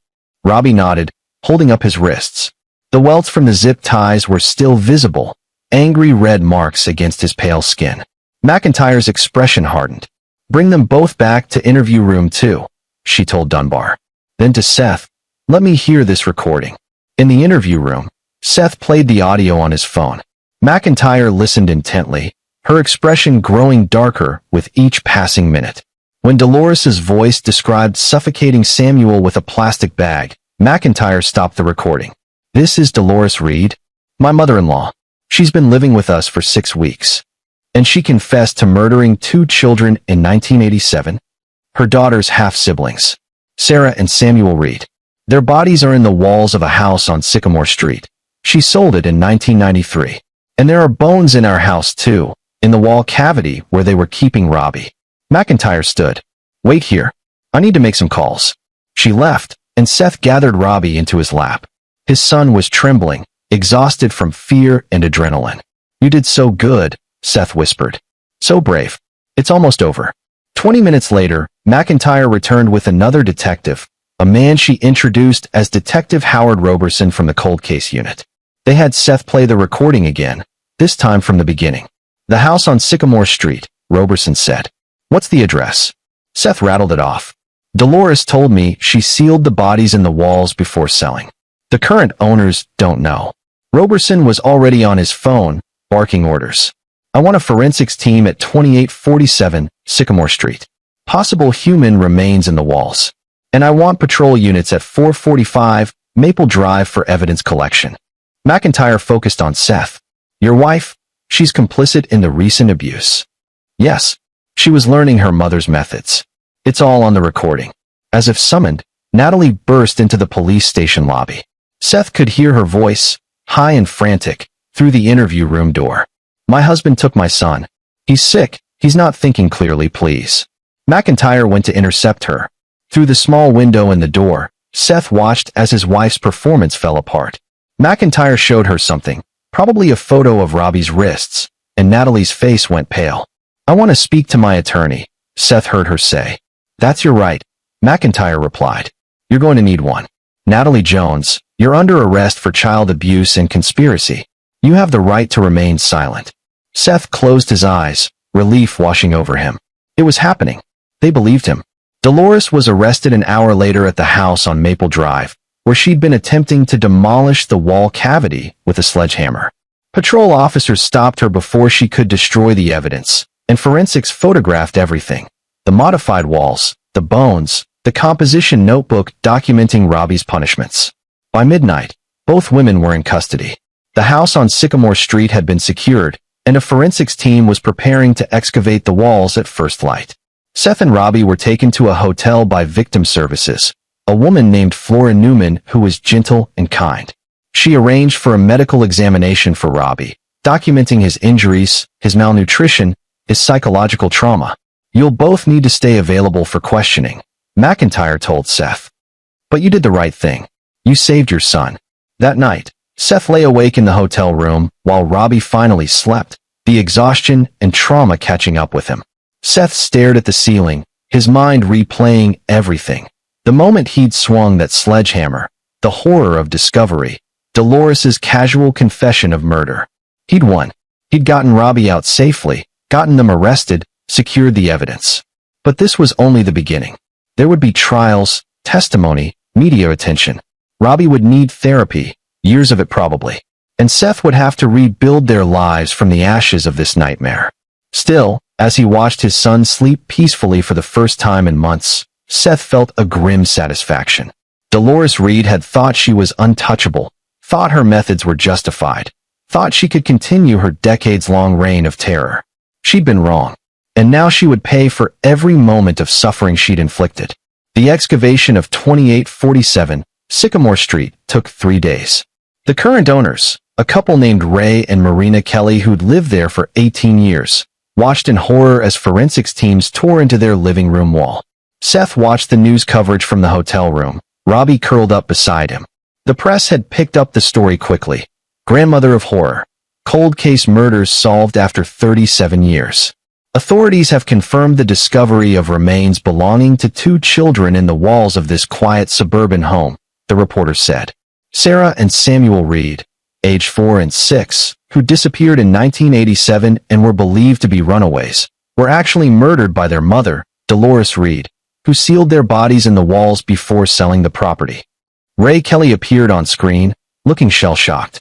Robbie nodded, holding up his wrists. The welts from the zip ties were still visible, angry red marks against his pale skin. McIntyre's expression hardened. "Bring them both back to interview room 2, she told Dunbar. Then to Seth, "Let me hear this recording." In the interview room, Seth played the audio on his phone. McIntyre listened intently, her expression growing darker with each passing minute. When Dolores's voice described suffocating Samuel with a plastic bag, McIntyre stopped the recording. "This is Dolores Reed, my mother-in-law. She's been living with us for 6 weeks. And she confessed to murdering 2 children in 1987, her daughter's half-siblings, Sarah and Samuel Reed. Their bodies are in the walls of a house on Sycamore Street. She sold it in 1993. And there are bones in our house too, in the wall cavity where they were keeping Robbie." McIntyre stood. "Wait here. I need to make some calls." She left, and Seth gathered Robbie into his lap. His son was trembling, exhausted from fear and adrenaline. "You did so good," Seth whispered. "So brave. It's almost over." 20 minutes later, McIntyre returned with another detective, a man she introduced as Detective Howard Roberson from the Cold Case Unit. They had Seth play the recording again, this time from the beginning. "The house on Sycamore Street," Roberson said. "What's the address?" Seth rattled it off. "Dolores told me she sealed the bodies in the walls before selling. The current owners don't know." Roberson was already on his phone, barking orders. "I want a forensics team at 2847 Sycamore Street. Possible human remains in the walls. And I want patrol units at 445 Maple Drive for evidence collection." McIntyre focused on Seth. "Your wife? She's complicit in the recent abuse." "Yes. She was learning her mother's methods. It's all on the recording." As if summoned, Natalie burst into the police station lobby. Seth could hear her voice, high and frantic, through the interview room door. "My husband took my son. He's sick. He's not thinking clearly, please." McIntyre went to intercept her. Through the small window in the door, Seth watched as his wife's performance fell apart. McIntyre showed her something, probably a photo of Robbie's wrists, and Natalie's face went pale. "I want to speak to my attorney," Seth heard her say. "That's your right," McIntyre replied. "You're going to need one. Natalie Jones, you're under arrest for child abuse and conspiracy. You have the right to remain silent." Seth closed his eyes, relief washing over him. It was happening. They believed him. Dolores was arrested an hour later at the house on Maple Drive, where she'd been attempting to demolish the wall cavity with a sledgehammer. Patrol officers stopped her before she could destroy the evidence, and forensics photographed everything. The modified walls, the bones, the composition notebook documenting Robbie's punishments. By midnight, both women were in custody. The house on Sycamore Street had been secured, and a forensics team was preparing to excavate the walls at first light. Seth and Robbie were taken to a hotel by victim services, a woman named Flora Newman who was gentle and kind. She arranged for a medical examination for Robbie, documenting his injuries, his malnutrition, his psychological trauma. "You'll both need to stay available for questioning," McIntyre told Seth. "But you did the right thing. You saved your son." That night, Seth lay awake in the hotel room while Robbie finally slept, the exhaustion and trauma catching up with him. Seth stared at the ceiling, his mind replaying everything. The moment he'd swung that sledgehammer, the horror of discovery, Dolores's casual confession of murder. He'd won. He'd gotten Robbie out safely, gotten them arrested, secured the evidence. But this was only the beginning. There would be trials, testimony, media attention. Robbie would need therapy, years of it probably. And Seth would have to rebuild their lives from the ashes of this nightmare. Still, as he watched his son sleep peacefully for the first time in months, Seth felt a grim satisfaction. Dolores Reed had thought she was untouchable, thought her methods were justified, thought she could continue her decades-long reign of terror. She'd been wrong, and now she would pay for every moment of suffering she'd inflicted. The excavation of 2847 Sycamore Street took 3 days. The current owners, a couple named Ray and Marina Kelly who'd lived there for 18 years, watched in horror as forensics teams tore into their living room wall. Seth watched the news coverage from the hotel room, Robbie curled up beside him. The press had picked up the story quickly. Grandmother of horror. Cold case murders solved after 37 years. Authorities have confirmed the discovery of remains belonging to 2 children in the walls of this quiet suburban home, the reporter said. Sarah and Samuel Reed, aged 4 and 6, who disappeared in 1987 and were believed to be runaways, were actually murdered by their mother, Dolores Reed, who sealed their bodies in the walls before selling the property. Ray Kelly appeared on screen, looking shell-shocked.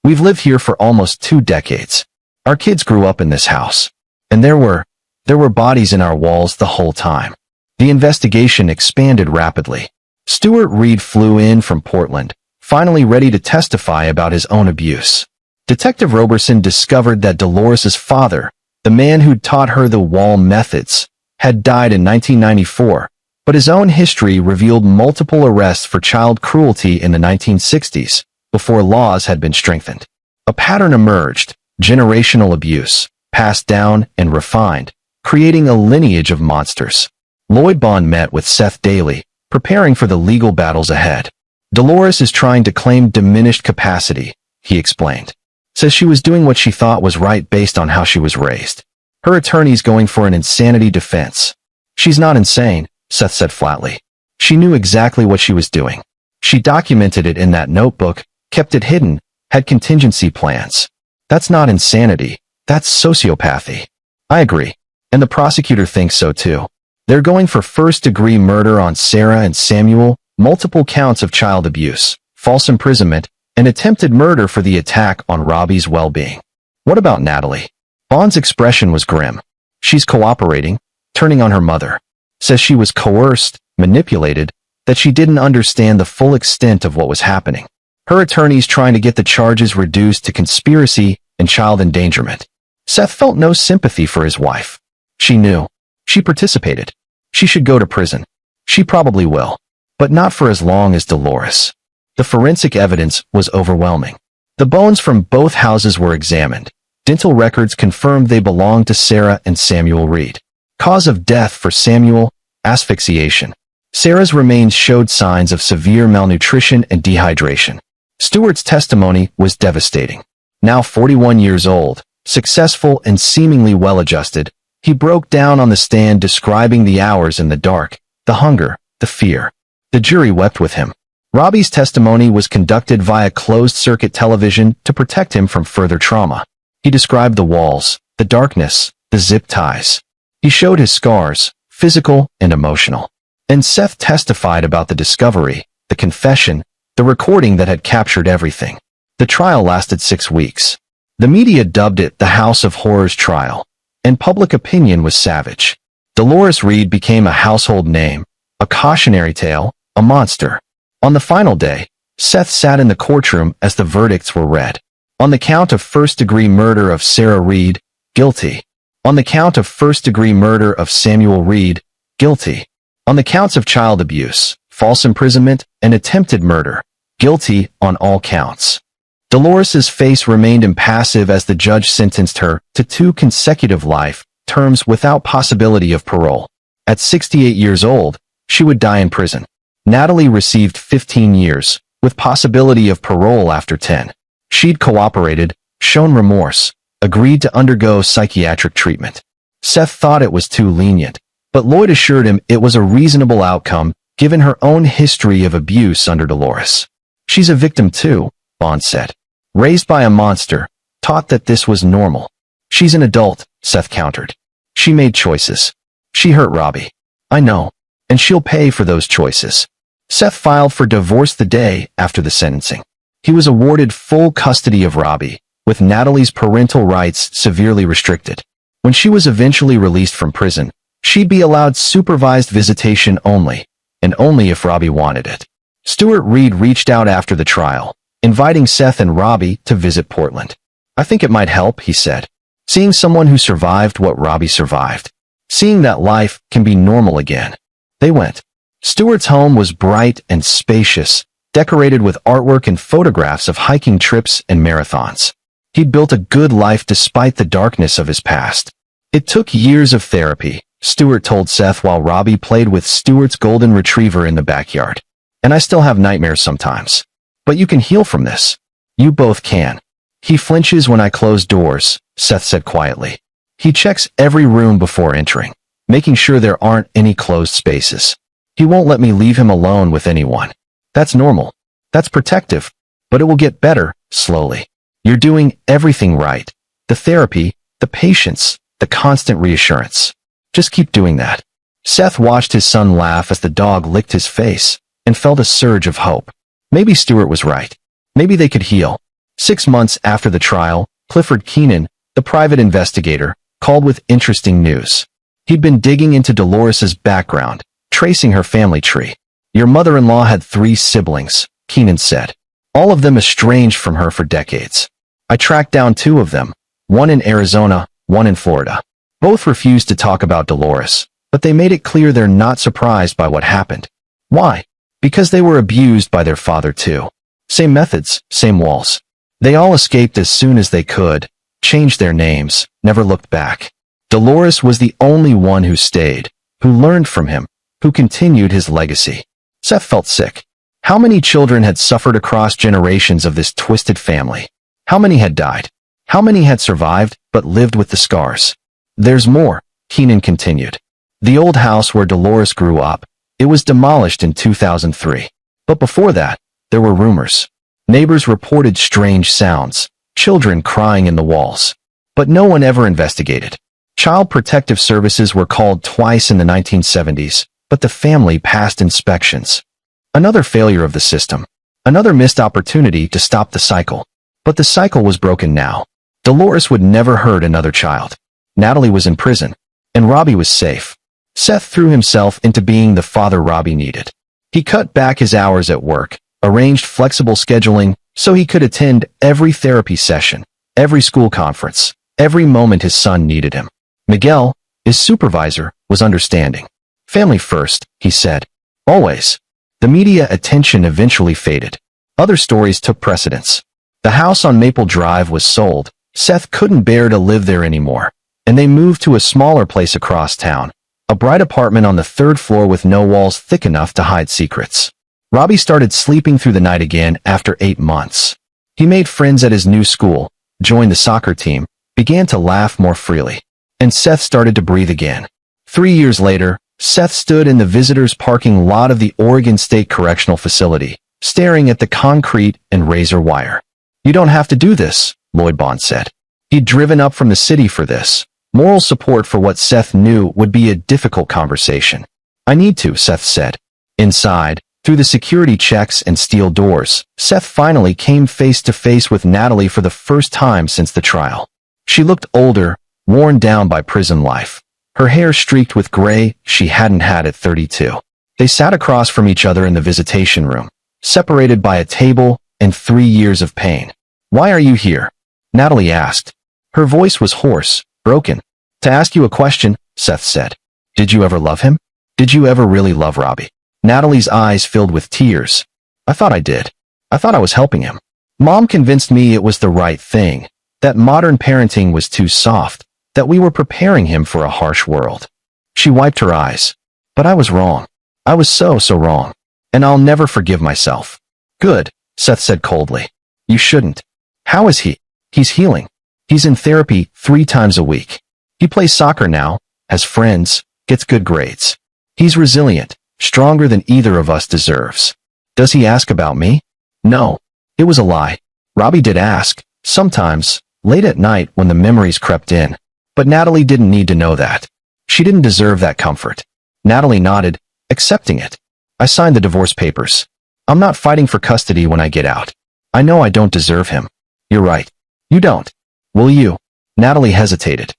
"We've lived here for almost 2 decades. Our kids grew up in this house. And there were bodies in our walls the whole time." The investigation expanded rapidly. Stuart Reed flew in from Portland, finally ready to testify about his own abuse. Detective Roberson discovered that Dolores's father, the man who'd taught her the wall methods, had died in 1994, but his own history revealed multiple arrests for child cruelty in the 1960s, before laws had been strengthened. A pattern emerged, generational abuse, passed down and refined, creating a lineage of monsters. Lloyd Bond met with Seth Daly, preparing for the legal battles ahead. "Dolores is trying to claim diminished capacity," he explained. "Says she was doing what she thought was right based on how she was raised. Her attorney's going for an insanity defense." "She's not insane," Seth said flatly. "She knew exactly what she was doing. She documented it in that notebook, kept it hidden, had contingency plans. That's not insanity. That's sociopathy." "I agree. And the prosecutor thinks so too. They're going for first-degree murder on Sarah and Samuel, multiple counts of child abuse, false imprisonment, and attempted murder for the attack on Robbie's well-being." "What about Natalie?" Bond's expression was grim. "She's cooperating, turning on her mother. Says she was coerced, manipulated, that she didn't understand the full extent of what was happening. Her attorney's trying to get the charges reduced to conspiracy and child endangerment." Seth felt no sympathy for his wife. She knew. She participated. She should go to prison. She probably will. But not for as long as Dolores. The forensic evidence was overwhelming. The bones from both houses were examined. Dental records confirmed they belonged to Sarah and Samuel Reed. Cause of death for Samuel, asphyxiation. Sarah's remains showed signs of severe malnutrition and dehydration. Stuart's testimony was devastating. Now 41 years old, successful and seemingly well-adjusted, he broke down on the stand describing the hours in the dark, the hunger, the fear. The jury wept with him. Robbie's testimony was conducted via closed-circuit television to protect him from further trauma. He described the walls, the darkness, the zip ties. He showed his scars, physical and emotional. And Seth testified about the discovery, the confession, the recording that had captured everything. The trial lasted 6 weeks. The media dubbed it the House of Horrors trial, and public opinion was savage. Dolores Reed became a household name, a cautionary tale, a monster. On the final day, Seth sat in the courtroom as the verdicts were read. On the count of first-degree murder of Sarah Reed, guilty. On the count of first-degree murder of Samuel Reed, guilty. On the counts of child abuse, false imprisonment, and attempted murder, guilty on all counts. Dolores's face remained impassive as the judge sentenced her to 2 consecutive life terms without possibility of parole. At 68 years old, she would die in prison. Natalie received 15 years, with possibility of parole after 10. She'd cooperated, shown remorse, agreed to undergo psychiatric treatment. Seth thought it was too lenient, but Lloyd assured him it was a reasonable outcome given her own history of abuse under Dolores. She's a victim too, Bond said. Raised by a monster, taught that this was normal. She's an adult, Seth countered. She made choices. She hurt Robbie. I know, and she'll pay for those choices. Seth filed for divorce the day after the sentencing. He was awarded full custody of Robbie, with Natalie's parental rights severely restricted. When she was eventually released from prison, she'd be allowed supervised visitation only, and only if Robbie wanted it. Stuart Reed reached out after the trial, inviting Seth and Robbie to visit Portland. I think it might help, he said. Seeing someone who survived what Robbie survived. Seeing that life can be normal again. They went. Stuart's home was bright and spacious, decorated with artwork and photographs of hiking trips and marathons. He'd built a good life despite the darkness of his past. It took years of therapy, Stuart told Seth while Robbie played with Stuart's golden retriever in the backyard. And I still have nightmares sometimes. But you can heal from this. You both can. He flinches when I close doors, Seth said quietly. He checks every room before entering, making sure there aren't any closed spaces. He won't let me leave him alone with anyone. That's normal. That's protective. But it will get better, slowly. You're doing everything right. The therapy, the patience, the constant reassurance. Just keep doing that. Seth watched his son laugh as the dog licked his face, and felt a surge of hope. Maybe Stuart was right. Maybe they could heal. 6 months after the trial, Clifford Keenan, the private investigator, called with interesting news. He'd been digging into Dolores's background, tracing her family tree. Your mother-in-law had 3 siblings, Keenan said. All of them estranged from her for decades. I tracked down 2 of them, one in Arizona, one in Florida. Both refused to talk about Dolores, but they made it clear they're not surprised by what happened. Why? Because they were abused by their father too. Same methods, same walls. They all escaped as soon as they could, changed their names, never looked back. Dolores was the only one who stayed, who learned from him, who continued his legacy. Seth felt sick. How many children had suffered across generations of this twisted family? How many had died? How many had survived, but lived with the scars? There's more, Keenan continued. The old house where Dolores grew up, it was demolished in 2003. But before that, there were rumors. Neighbors reported strange sounds, children crying in the walls. But no one ever investigated. Child Protective Services were called twice in the 1970s, but the family passed inspections. Another failure of the system. Another missed opportunity to stop the cycle. But the cycle was broken now. Dolores would never hurt another child. Natalie was in prison, and Robbie was safe. Seth threw himself into being the father Robbie needed. He cut back his hours at work, arranged flexible scheduling so he could attend every therapy session, every school conference, every moment his son needed him. Miguel, his supervisor, was understanding. Family first, he said. Always. The media attention eventually faded. Other stories took precedence. The house on Maple Drive was sold. Seth couldn't bear to live there anymore, and they moved to a smaller place across town, a bright apartment on the 3rd floor with no walls thick enough to hide secrets. Robbie started sleeping through the night again after 8 months. He made friends at his new school, joined the soccer team, began to laugh more freely. And Seth started to breathe again. 3 years later, Seth stood in the visitors' parking lot of the Oregon State Correctional Facility, staring at the concrete and razor wire. "You don't have to do this," Lloyd Bond said. He'd driven up from the city for this. Moral support for what Seth knew would be a difficult conversation. "I need to," Seth said. Inside, through the security checks and steel doors, Seth finally came face to face with Natalie for the first time since the trial. She looked older, worn down by prison life. Her hair streaked with gray she hadn't had at 32. They sat across from each other in the visitation room, separated by a table and 3 years of pain. "Why are you here?" Natalie asked. Her voice was hoarse, broken. "To ask you a question," Seth said. "Did you ever love him? Did you ever really love Robbie?" Natalie's eyes filled with tears. "I thought I did. I thought I was helping him. Mom convinced me it was the right thing, that modern parenting was too soft, that we were preparing him for a harsh world." She wiped her eyes. "But I was wrong. I was so wrong. And I'll never forgive myself." "Good," Seth said coldly. "You shouldn't. How is he?" "He's healing. He's in therapy 3 times a week. He plays soccer now, has friends, gets good grades. He's resilient, stronger than either of us deserves." "Does he ask about me?" "No. It was a lie. Robbie did ask, sometimes, late at night when the memories crept in. But Natalie didn't need to know that. She didn't deserve that comfort." Natalie nodded, accepting it. "I signed the divorce papers. I'm not fighting for custody when I get out. I know I don't deserve him." "You're right. You don't. Will you?" Natalie hesitated.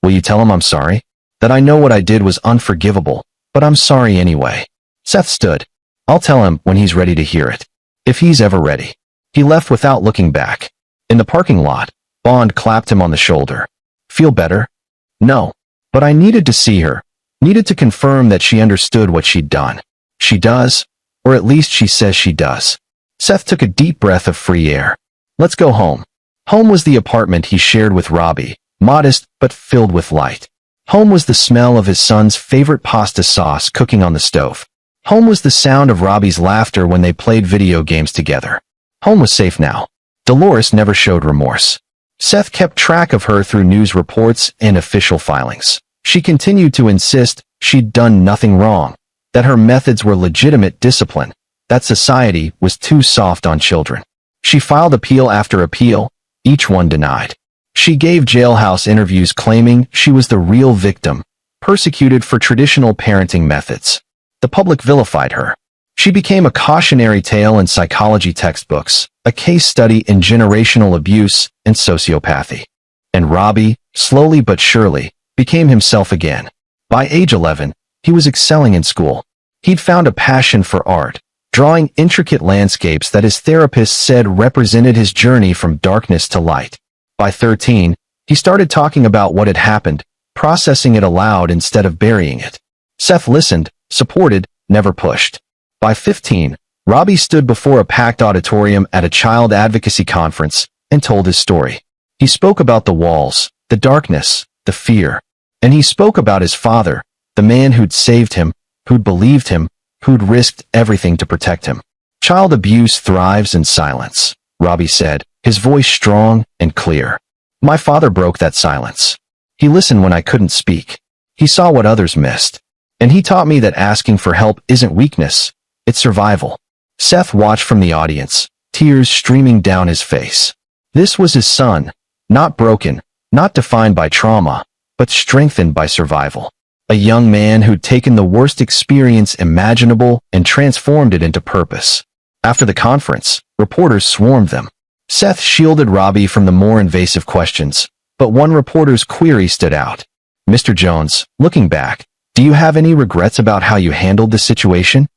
"Will you tell him I'm sorry? That I know what I did was unforgivable, but I'm sorry anyway." Seth stood. "I'll tell him when he's ready to hear it. If he's ever ready." He left without looking back. In the parking lot, Bond clapped him on the shoulder. "Feel better?" "No. But I needed to see her. Needed to confirm that she understood what she'd done." "She does. Or at least she says she does." Seth took a deep breath of free air. "Let's go home." Home was the apartment he shared with Robbie, modest but filled with light. Home was the smell of his son's favorite pasta sauce cooking on the stove. Home was the sound of Robbie's laughter when they played video games together. Home was safe now. Dolores never showed remorse. Seth kept track of her through news reports and official filings. She continued to insist she'd done nothing wrong, that her methods were legitimate discipline, that society was too soft on children. She filed appeal after appeal, each one denied. She gave jailhouse interviews claiming she was the real victim, persecuted for traditional parenting methods. The public vilified her. She became a cautionary tale in psychology textbooks, a case study in generational abuse and sociopathy. And Robbie, slowly but surely, became himself again. By age 11, he was excelling in school. He'd found a passion for art, drawing intricate landscapes that his therapist said represented his journey from darkness to light. By 13, he started talking about what had happened, processing it aloud instead of burying it. Seth listened, supported, never pushed. By 15, Robbie stood before a packed auditorium at a child advocacy conference and told his story. He spoke about the walls, the darkness, the fear. And he spoke about his father, the man who'd saved him, who'd believed him, who'd risked everything to protect him. "Child abuse thrives in silence," Robbie said, his voice strong and clear. "My father broke that silence. He listened when I couldn't speak. He saw what others missed. And he taught me that asking for help isn't weakness, it's survival." Seth watched from the audience, tears streaming down his face. This was his son, not broken, not defined by trauma, but strengthened by survival. A young man who'd taken the worst experience imaginable and transformed it into purpose. After the conference, reporters swarmed them. Seth shielded Robbie from the more invasive questions, but one reporter's query stood out. "Mr. Jones, looking back, do you have any regrets about how you handled the situation?"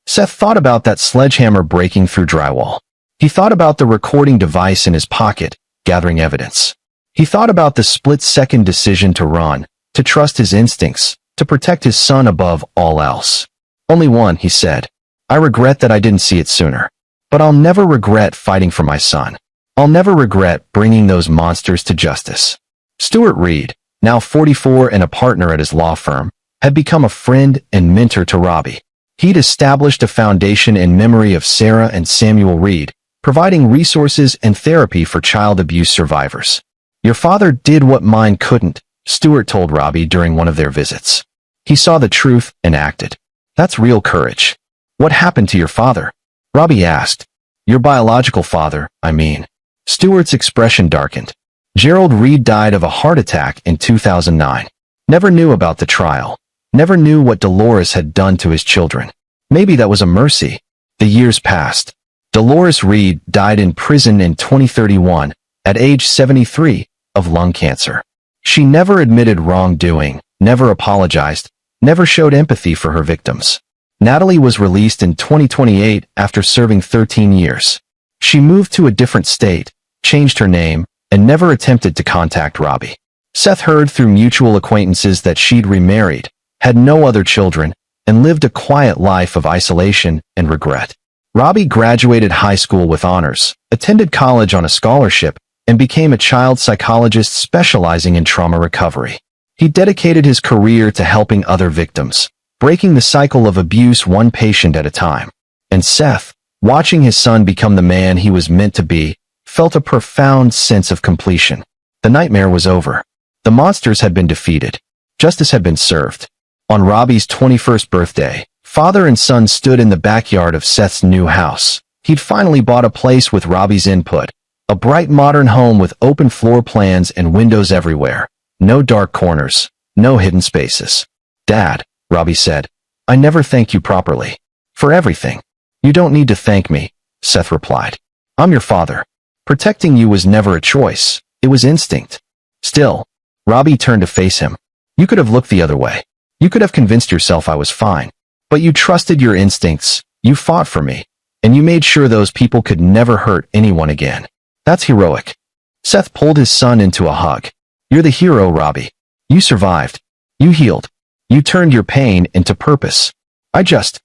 Seth thought about that sledgehammer breaking through drywall. He thought about the recording device in his pocket, gathering evidence. He thought about the split-second decision to run, to trust his instincts, to protect his son above all else. "Only one," he said. "I regret that I didn't see it sooner. But I'll never regret fighting for my son. I'll never regret bringing those monsters to justice." Stuart Reed, now 44 and a partner at his law firm, had become a friend and mentor to Robbie. He'd established a foundation in memory of Sarah and Samuel Reed, providing resources and therapy for child abuse survivors. Your father did what mine couldn't, Stewart told Robbie during one of their visits. He saw the truth and acted. That's real courage. What happened to your father? Robbie asked. Your biological father, I mean. Stewart's expression darkened. Gerald Reed died of a heart attack in 2009. Never knew about the trial. Never knew what Dolores had done to his children. Maybe that was a mercy. The years passed. Dolores Reed died in prison in 2031, at age 73, of lung cancer. She never admitted wrongdoing, never apologized, never showed empathy for her victims. Natalie was released in 2028 after serving 13 years. She moved to a different state, changed her name, and never attempted to contact Robbie. Seth heard through mutual acquaintances that she'd remarried, had no other children, and lived a quiet life of isolation and regret. Robbie graduated high school with honors, attended college on a scholarship, and became a child psychologist specializing in trauma recovery. He dedicated his career to helping other victims, breaking the cycle of abuse one patient at a time. And Seth, watching his son become the man he was meant to be, felt a profound sense of completion. The nightmare was over. The monsters had been defeated. Justice had been served. On Robbie's 21st birthday, father and son stood in the backyard of Seth's new house. He'd finally bought a place with Robbie's input, a bright modern home with open floor plans and windows everywhere. No dark corners, no hidden spaces. Dad, Robbie said, I never thank you properly. For everything. You don't need to thank me, Seth replied. I'm your father. Protecting you was never a choice. It was instinct. Still, Robbie turned to face him. You could have looked the other way. You could have convinced yourself I was fine. But you trusted your instincts, you fought for me, and you made sure those people could never hurt anyone again. That's heroic. Seth pulled his son into a hug. You're the hero, Robbie. You survived. You healed. You turned your pain into purpose. I just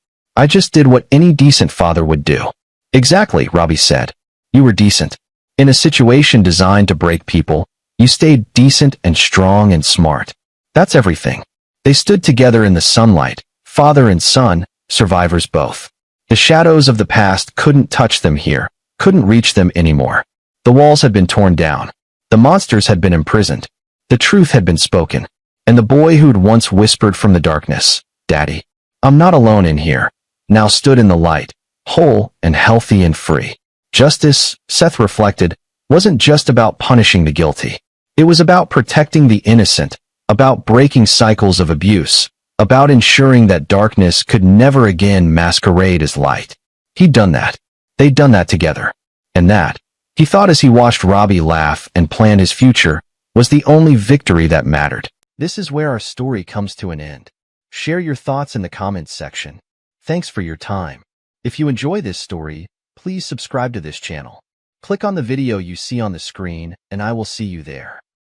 did what any decent father would do. Exactly, Robbie said. You were decent. In a situation designed to break people, you stayed decent and strong and smart. That's everything. They stood together in the sunlight, father and son, survivors both. The shadows of the past couldn't touch them here, couldn't reach them anymore. The walls had been torn down. The monsters had been imprisoned. The truth had been spoken. And the boy who'd once whispered from the darkness, Daddy, I'm not alone in here, now stood in the light, whole and healthy and free. Justice, Seth reflected, wasn't just about punishing the guilty. It was about protecting the innocent, about breaking cycles of abuse, about ensuring that darkness could never again masquerade as light. He'd done that. They'd done that together. And that, he thought as he watched Robbie laugh and plan his future, was the only victory that mattered. This is where our story comes to an end. Share your thoughts in the comments section. Thanks for your time. If you enjoy this story, please subscribe to this channel. Click on the video you see on the screen, and I will see you there.